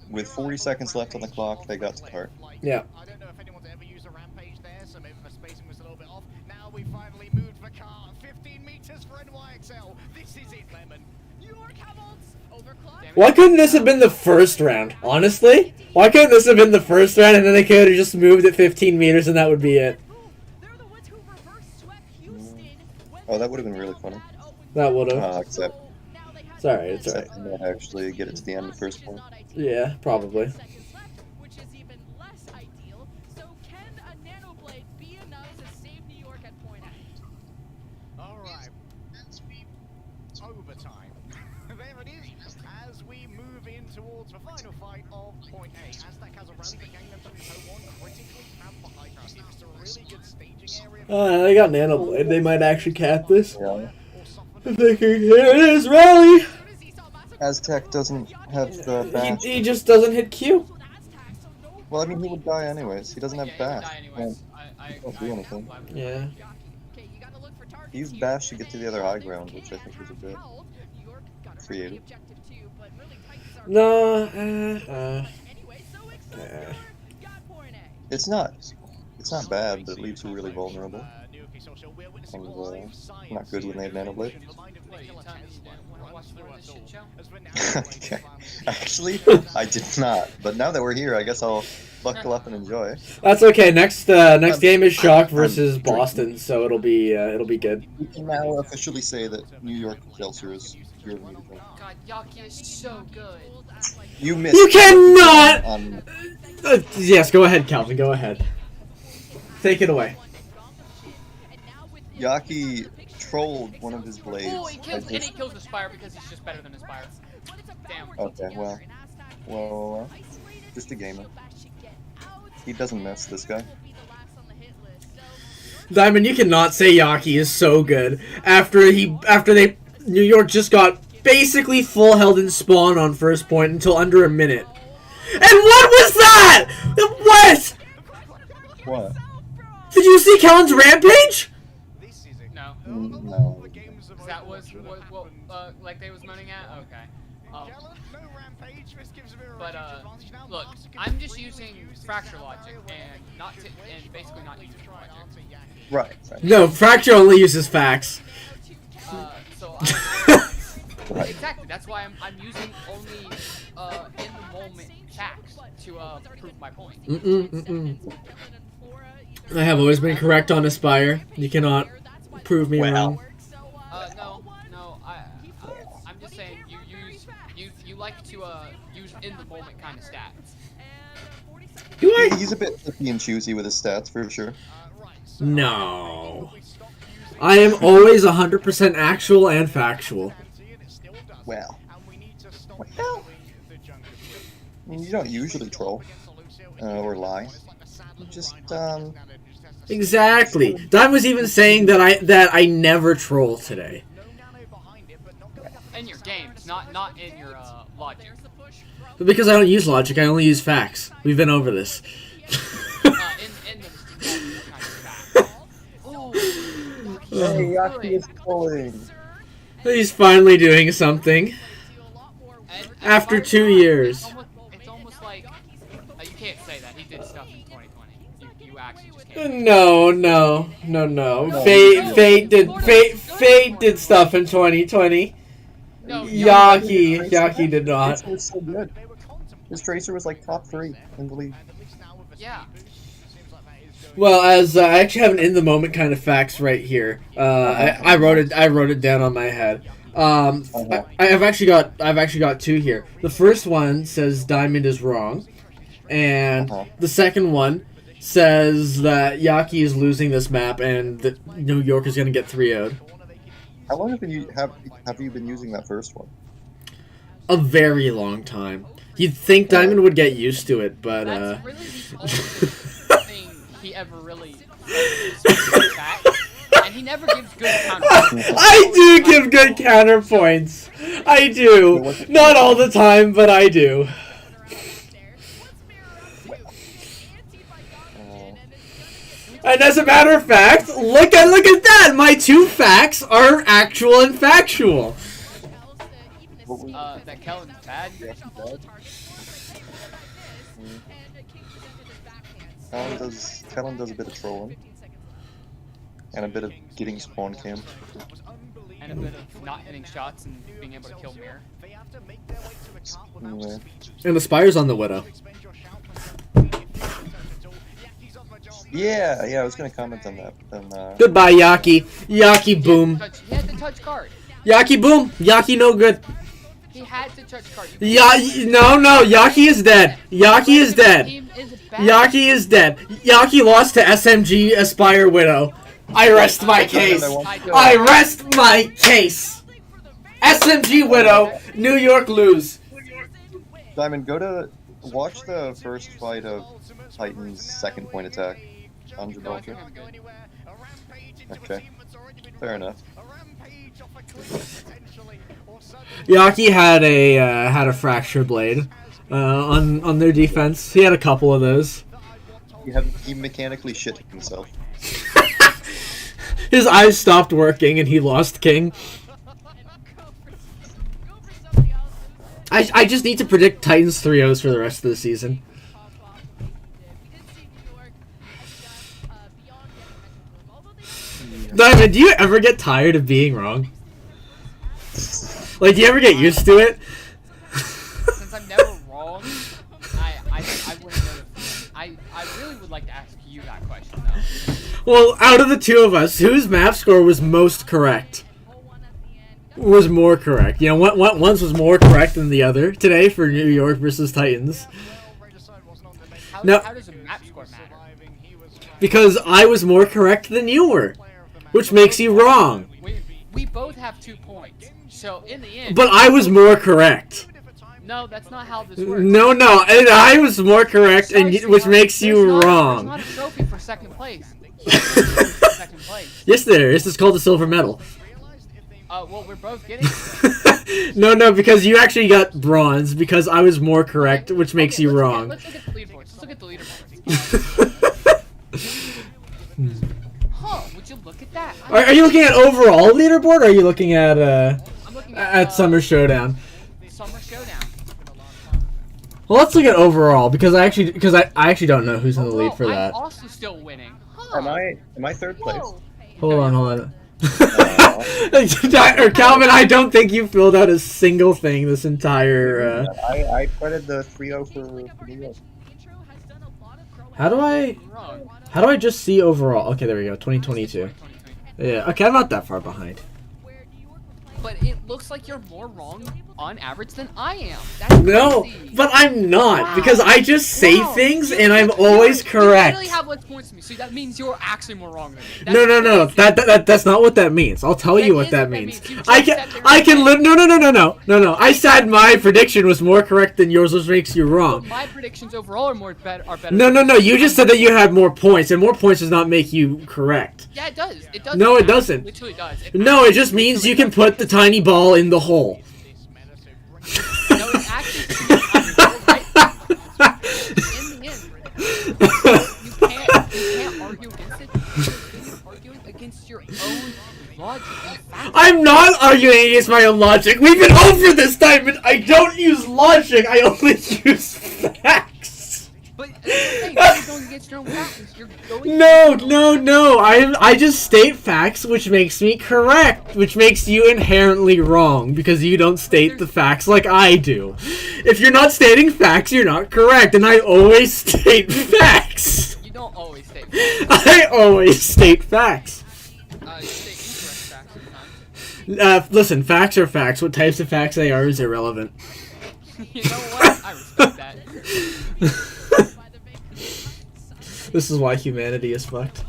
Speaker 2: With 40 seconds left on the clock, they got to cart.
Speaker 1: Yeah.
Speaker 12: I don't know if anyone's ever used a rampage there, so maybe the spacing was a little bit off. Now we finally moved the car. 15 meters for NYXL. This is it, Lemon.
Speaker 7: New York Hamilton's overclock.
Speaker 1: Why couldn't this have been the first round? Honestly? Why couldn't this have been the first round and then they could have just moved it 15 meters and that would be it?
Speaker 2: Oh, that would have been really funny.
Speaker 1: That would have.
Speaker 2: Except
Speaker 1: It's alright, it's alright.
Speaker 2: they might actually get it to the end of the first one.
Speaker 1: Yeah, probably.
Speaker 7: Which is even less ideal. So can a nanoblade be enough to save New York at point A?
Speaker 12: Alright. Overtime. There it is. As we move in towards the final fight of point A. Aztec has a rally, but getting them to O1 critically and behind us. It's a really good staging area.
Speaker 1: They got nanoblade. They might actually cap this.
Speaker 2: Yeah.
Speaker 1: If they can, here it is, rally!
Speaker 2: Aztec doesn't have the bash.
Speaker 1: He just doesn't hit Q.
Speaker 2: Well, I mean, he would die anyways. He doesn't have
Speaker 3: Yeah,
Speaker 2: bash.
Speaker 3: die anyways. I
Speaker 2: Won't do anything.
Speaker 1: Yeah.
Speaker 2: He used bash to get to the other high ground, which I think was a bit creative.
Speaker 1: No,
Speaker 2: It's not bad, but it leaves you really vulnerable. And not good when they have nanoblade.
Speaker 3: What, you telling me you didn't want to watch more of this shit show?
Speaker 2: Okay. Actually, I did not. But now that we're here, I guess I'll buckle up and enjoy.
Speaker 1: that's okay. Next game is Shock versus Boston, so it'll be good.
Speaker 2: We can now officially say that New York Excelsior is your leader.
Speaker 3: God, Yaki is so good.
Speaker 2: You missed.
Speaker 1: You cannot.
Speaker 2: On
Speaker 1: Yes, go ahead, Calvin. Go ahead. Take it away.
Speaker 2: Yaki trolled one of his blades.
Speaker 3: Oh, he kills, and he kills the Spire because he's just better than the Spire. Damn.
Speaker 2: Okay, well, just a gamer. He doesn't miss, this guy.
Speaker 1: Diamond, you cannot say Yaki is so good after New York just got basically full held in spawn on first point until under a minute. And what was that? What?
Speaker 2: What?
Speaker 1: Did you see Kellen's rampage?
Speaker 3: No.
Speaker 2: No.
Speaker 3: That was what like they was moaning at? Okay. But look, I'm just using fracture logic and basically not using logic.
Speaker 2: Right.
Speaker 1: No, Fracture only uses facts.
Speaker 3: So I
Speaker 2: Right.
Speaker 3: Exactly. That's why I'm using only in the moment facts to prove my point.
Speaker 1: I have always been correct on Aspire. You cannot prove me wrong.
Speaker 3: No. I'm just saying you like to use in the moment kind of stats.
Speaker 1: Do I?
Speaker 2: He's a bit picky and choosy with his stats for sure.
Speaker 1: No. I am always 100% actual and factual.
Speaker 2: Well. I mean, you don't usually troll or lie. You just
Speaker 1: Exactly. Don was even saying that I never troll today.
Speaker 3: In your games, not in your logic.
Speaker 1: But because I don't use logic, I only use facts. We've been over this.
Speaker 3: In the kind of fact.
Speaker 2: Hey, Yaki is pulling.
Speaker 1: He's finally doing something. After 2 years.
Speaker 3: It's almost like you can't say that he did stuff in 2020. You actually just can't.
Speaker 1: No. Fate did stuff in 2020.
Speaker 3: No,
Speaker 1: Yaki did not.
Speaker 2: Tracer was so good. His Tracer was like top 3 in the league.
Speaker 3: Yeah.
Speaker 1: Well, as I actually have an in the moment kind of facts right here. I wrote it down on my head. I've actually got 2 here. The first one says Diamond is wrong, and the second one says that Yaki is losing this map and that New York is going to get 3-0'd.
Speaker 2: How long have you been using that first one?
Speaker 1: A very long time. You'd think Diamond would get used to it, but
Speaker 3: That's really the only thing he ever really says back, and he never gives good counterpoints.
Speaker 1: I do give good counterpoints. I do. Not all the time, but I do. And as a matter of fact, look at that. My 2 facts are actual and factual.
Speaker 3: That Kellen's bad.
Speaker 2: Kellen does a bit of trolling. And a bit of getting spawn cam.
Speaker 3: And a bit of not hitting shots and being able to kill Mirror.
Speaker 2: Yeah.
Speaker 1: And the Spire's on the Widow.
Speaker 2: Yeah, I was gonna comment on that. Then,
Speaker 1: Goodbye, Yaki. Yaki boom.
Speaker 3: He had to touch guard.
Speaker 1: Yaki boom. Yaki no good.
Speaker 3: He had to touch guard.
Speaker 1: No. Yaki is dead. Yaki is dead. Yaki is dead. Yaki lost to SMG Aspire Widow. I rest my case. I rest my case. SMG Widow. New York lose.
Speaker 2: Diamond, watch the first fight of Titan's second point attack on Gibraltar. Okay, fair enough.
Speaker 1: Yaki had a fracture blade on their defense. He had a couple of those.
Speaker 2: He mechanically shit himself.
Speaker 1: His eyes stopped working and he lost King. I just need to predict Titans 3-0s for the rest of the season. Diamond, do you ever get tired of being wrong? Like, do you ever get used to it?
Speaker 3: Since I'm never wrong, I wouldn't know. I really would like to ask you that question though.
Speaker 1: Well, out of the 2 of us, whose map score was most correct? Was more correct. You know, once was more correct than the other today for New York versus Titans.
Speaker 3: How does a map score matter?
Speaker 1: Because I was more correct than you were, which makes you wrong.
Speaker 3: We both have 2 points, so in the end.
Speaker 1: But I was more correct.
Speaker 3: No, that's not how this works.
Speaker 1: No, and I was more correct, which makes you wrong.
Speaker 3: There's not a trophy for second place. Second place.
Speaker 1: Yes, there is. It's called a silver medal.
Speaker 3: Well, we're both getting it.
Speaker 1: No, because you actually got bronze, because I was more correct, which makes you wrong.
Speaker 3: Let's look at the leaderboards. Let's look at the leaderboards. Would you look at that?
Speaker 1: Are you looking at overall leaderboard, or are you looking at Summer Showdown?
Speaker 3: Summer Showdown.
Speaker 1: Well, let's look at overall, because I actually don't know who's in the lead for that.
Speaker 3: I'm also still winning.
Speaker 2: Am I third place?
Speaker 1: Hold on. Or Calvin, I don't think you filled out a single thing this entire.
Speaker 2: I credit the 3-0 for New York.
Speaker 1: How do I just see overall? Okay, there we go. 2022. Yeah. Okay, I'm not that far behind.
Speaker 3: But it looks like you're more wrong on average than I am. That's
Speaker 1: No,
Speaker 3: crazy.
Speaker 1: but I'm not,
Speaker 3: Wow.
Speaker 1: because I just say
Speaker 3: Wow.
Speaker 1: things
Speaker 3: You-
Speaker 1: and I'm
Speaker 3: you
Speaker 1: always correct.
Speaker 3: literally have less points than me, so that means you're actually more wrong than me.
Speaker 1: No. That's not what that means. I'll tell you what that means.
Speaker 3: You
Speaker 1: I
Speaker 3: just
Speaker 1: can
Speaker 3: said
Speaker 1: I can
Speaker 3: there
Speaker 1: no. I said my prediction was more correct than yours, which makes you wrong.
Speaker 3: My predictions overall are better.
Speaker 1: No. You just said that you had more points, and more points does not make you correct.
Speaker 3: Yeah, it does. It does.
Speaker 1: No, it doesn't.
Speaker 3: Literally does.
Speaker 1: No, it just means you can put the tiny ball in the hole.
Speaker 3: No, it actually. In the end, you can't argue against it. You're arguing against your own logic and facts.
Speaker 1: I'm not arguing against my own logic. We've been over this time, and I don't use logic. I only use facts.
Speaker 3: But hey, you're going against your own facts. You're going.
Speaker 1: No. I just state facts, which makes me correct, which makes you inherently wrong because you don't state the facts like I do. If you're not stating facts, you're not correct, and I always state facts.
Speaker 3: You don't always state facts.
Speaker 1: I always state facts.
Speaker 3: You state incorrect facts sometimes.
Speaker 1: Listen, facts are facts. What types of facts they are is irrelevant.
Speaker 3: You know what? I respect that.
Speaker 1: This is why humanity is fucked.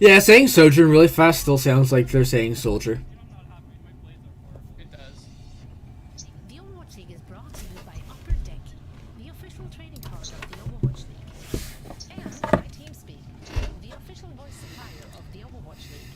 Speaker 1: Yeah, saying Sojourn really fast still sounds like they're saying soldier.
Speaker 3: It does.
Speaker 13: The Overwatch League is brought to you by Upper Deck, the official training partner of the Overwatch League, and by TeamSpeak, the official voice supplier of the Overwatch League.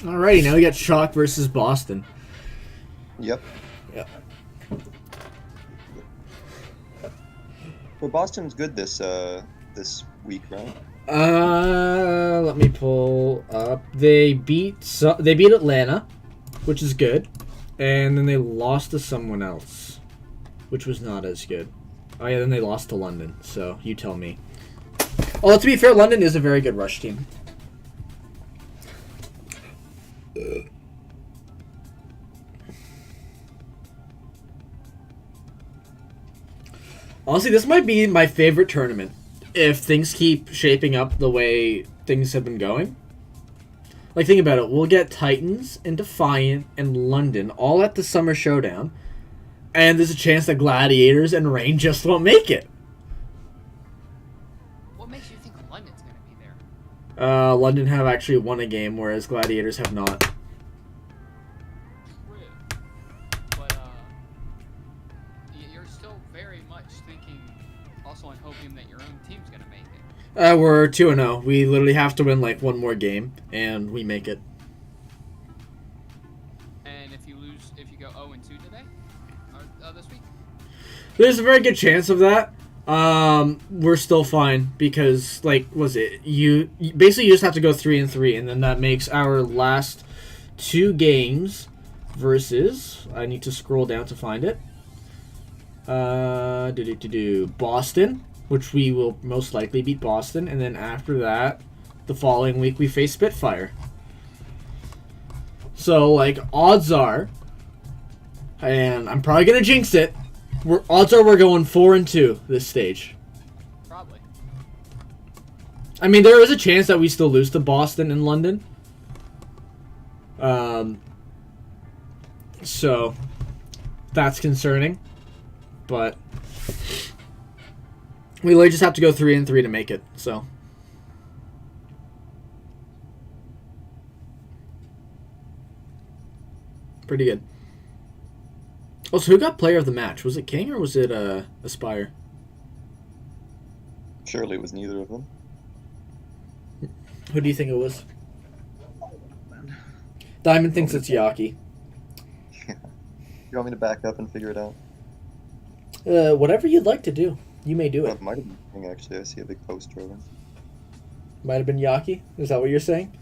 Speaker 1: Alrighty, now we got Shock versus Boston.
Speaker 2: Yep. Well, Boston's good this week, right?
Speaker 1: Let me pull up. They beat Atlanta, which is good, and then they lost to someone else, which was not as good. Oh yeah, then they lost to London. So you tell me. Although to be fair, London is a very good rush team. Honestly, this might be my favorite tournament if things keep shaping up the way things have been going. Like, think about it. We'll get Titans and Defiant and London all at the Summer Showdown, and there's a chance that Gladiators and Reign just won't make it.
Speaker 3: What makes you think London's gonna be there?
Speaker 1: London have actually won a game, whereas Gladiators have not.
Speaker 3: But you're still very much thinking also on hopium that your own team's gonna make it.
Speaker 1: We're 2-0. We literally have to win like one more game, and we make it.
Speaker 3: And if you go 0-2 today, or this week,
Speaker 1: There's a very good chance of that. We're still fine because, like, you basically just have to go 3-3, and then that makes our last two games versus. I need to scroll down to find it. Boston, which we will most likely beat Boston, and then after that, the following week we face Spitfire. So, like, odds are, and I'm probably gonna jinx it. Odds are we're going 4-2 this stage.
Speaker 3: probably.
Speaker 1: I mean, there is a chance that we still lose to Boston and London. So that's concerning, but we literally just have to go 3-3 to make it. So pretty good. Oh, so who got player of the match? Was it King or was it Aspire?
Speaker 2: Surely it was neither of them.
Speaker 1: Who do you think it was? Diamond thinks it's Yaki.
Speaker 2: You want me to back up and figure it out?
Speaker 1: Whatever you'd like to do. You may do
Speaker 2: Oh,
Speaker 1: it.
Speaker 2: it might have been King, actually. I see a big poster of him.
Speaker 1: Might have been Yaki. Is that what you're saying?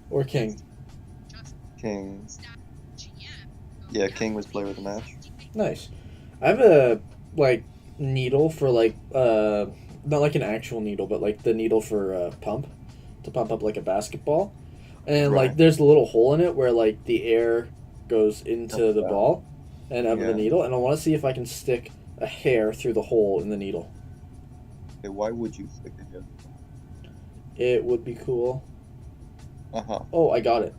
Speaker 1: Or King?
Speaker 2: King. Yeah, King was player of the match.
Speaker 1: Nice. I have a, like, needle for, like, not like an actual needle, but, like, the needle for pump. To pump up, like, a basketball. And,
Speaker 2: Right.
Speaker 1: like, there's a little hole in it where, like, the air goes into the ball and out of the needle. And I want to see if I can stick a hair through the hole in the needle.
Speaker 2: Okay, why would you stick it in?
Speaker 1: It would be cool.
Speaker 2: Uh-huh.
Speaker 1: Oh, I got it.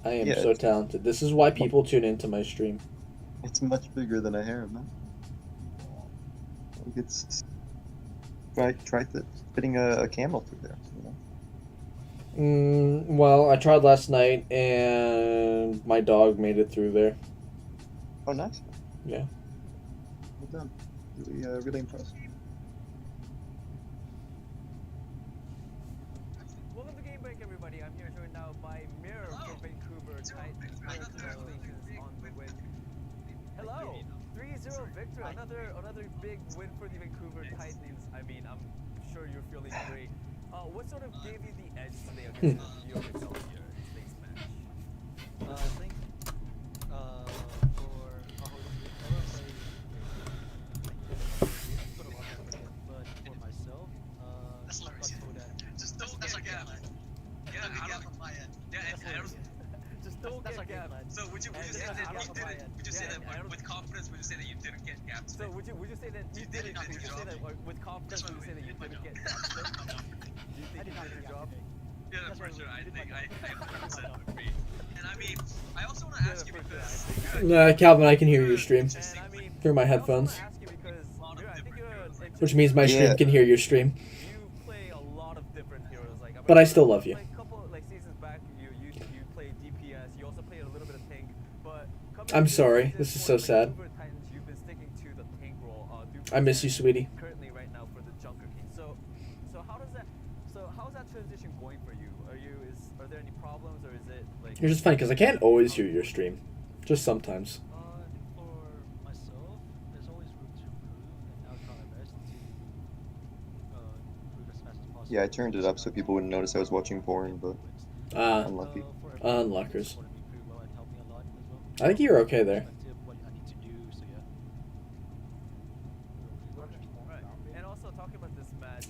Speaker 1: I am
Speaker 2: Yeah,
Speaker 1: so talented. This is why people tune into my stream.
Speaker 2: It's much bigger than a hair, man. Like it's... Try fitting a camel through there, you know?
Speaker 1: Well, I tried last night, and my dog made it through there.
Speaker 2: Oh, nice.
Speaker 1: Yeah.
Speaker 2: Well done. Really impressed.
Speaker 9: Welcome to Game Break, everybody. I'm here joined now by Mirror from Vancouver Titans. Mirror, congratulations on the win. Hello, 3-0 victory. Another big win for the Vancouver Titans. I mean, I'm sure you're feeling great. What sort of gave you the edge today against New York Excelsior in today's match?
Speaker 14: I think for a whole but for myself, I got told that
Speaker 15: just don't get gap. Yeah, out of my end. Yeah, and
Speaker 9: just don't get gap.
Speaker 15: So would you say that you didn't? Would you say that with confidence? Would you say that you didn't get gaps?
Speaker 9: So would you say that you didn't? Would you say that with confidence? Would you say that you didn't get gaps? Do you think you did your job?
Speaker 15: Yeah, for sure. I think I 100% agree. And I mean, I also want to ask you because
Speaker 1: Calvin, I can hear your stream through my headphones. Which means my stream can hear your stream.
Speaker 9: You play a lot of different heroes. Like,
Speaker 1: But I still love you.
Speaker 9: A couple seasons back, you played DPS. You also played a little bit of tank. But
Speaker 1: I'm sorry. This is so sad.
Speaker 9: Titans, you've been sticking to the tank role.
Speaker 1: I miss you, sweetie.
Speaker 9: Currently, right now for the Junker King. So how's that transition going for you? Are there any problems, or is it like?
Speaker 1: You're just funny because I can't always hear your stream. Just sometimes.
Speaker 14: For myself, there's always room to improve, and I'll try my best to improve as fast as possible.
Speaker 2: Yeah, I turned it up so people wouldn't notice I was watching porn, but unlucky.
Speaker 1: Unluckers. I think you're okay there.
Speaker 9: And also talking about this match,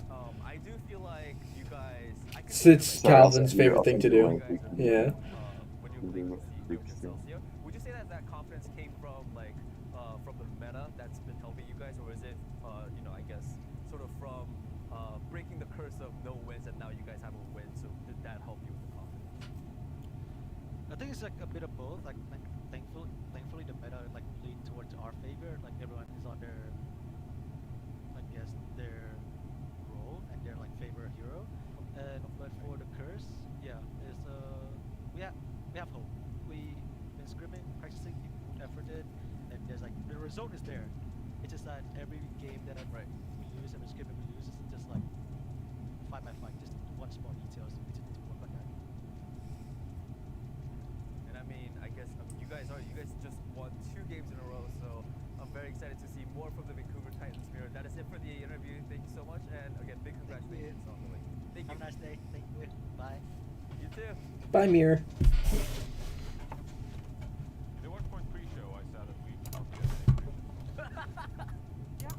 Speaker 9: I do feel like you guys.
Speaker 1: It's Calvin's favorite thing to do. Yeah.
Speaker 9: When you play with the Excelsior, would you say that confidence came from from the meta that's been helping you guys, or is it I guess sort of from breaking the curse of no wins and now you guys have a win? So did that help you with the confidence?
Speaker 14: I think it's like a bit of both. Like thankfully the meta like lean towards our favor. Like everyone is on their, I guess, their role and their like favorite hero. And but for the curse, yeah, it's we have hope. We've been scrimming, practicing, efforted, and there's like the result is there. It's just that every game that we lose, every scrimming we lose, it's just like fight by fight, just one small detail. So we just need to work on that.
Speaker 9: And I mean, I guess you guys just won 2 games in a row, so I'm very excited to see more from the Vancouver Titans. Mirror. That is it for the interview. Thank you so much, and again, big congratulations on the win. Thank you.
Speaker 14: Have a nice day. Thank you. Bye.
Speaker 9: You too.
Speaker 1: Bye, Mirror.
Speaker 11: The 1 point pre-show, I said that we can't get anything.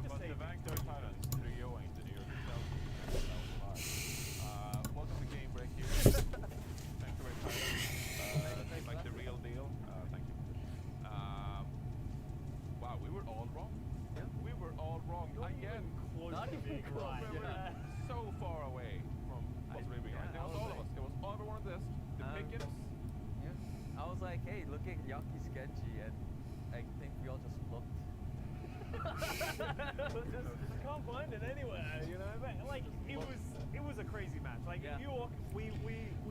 Speaker 11: But the Vancouver Titans 3-0ing the New York Excelsior. Welcome to Game Break here. Vancouver Titans, like the real deal. Thank you. Wow, we were all wrong. Yeah, we were all wrong again.
Speaker 10: Not even
Speaker 11: We were so far away from what's really being right. It was all of us. It was everyone of this. The Pickens.
Speaker 9: Yeah. I was like, hey, look at Yaki's Genji, and I think we all just looked.
Speaker 10: I can't find it anywhere, but like it was a crazy match. Like New York, we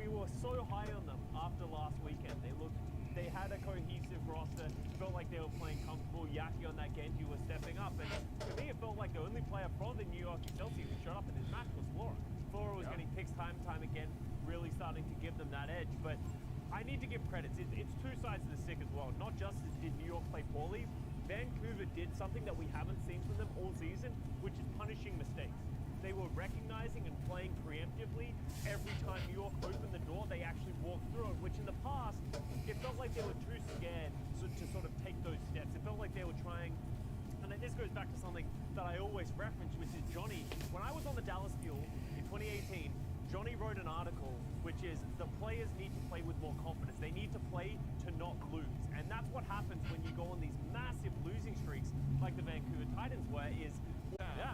Speaker 10: were so high on them after last weekend. They looked they had a cohesive roster. Felt like they were playing comfortable. Yaki on that Genji was stepping up, and to me, it felt like the only player from the New York Excelsior who showed up in this match was Flora. Flora was getting picks time and time again, really starting to give them that edge. But I need to give credits. It's two sides of the stick as well. Not just did New York play poorly, Vancouver did something that we haven't seen from them all season, which is punishing mistakes. They were recognizing and playing preemptively. Every time New York opened the door, they actually walked through it, which in the past, it felt like they were too scared to sort of take those steps. It felt like they were trying, and this goes back to something that I always reference, which is Johnny. When I was on the Dallas Fuel in 2018, Johnny wrote an article, which is the players need to play with more confidence. They need to play to not lose. And that's what happens when you go on these massive losing streaks like the Vancouver Titans were, is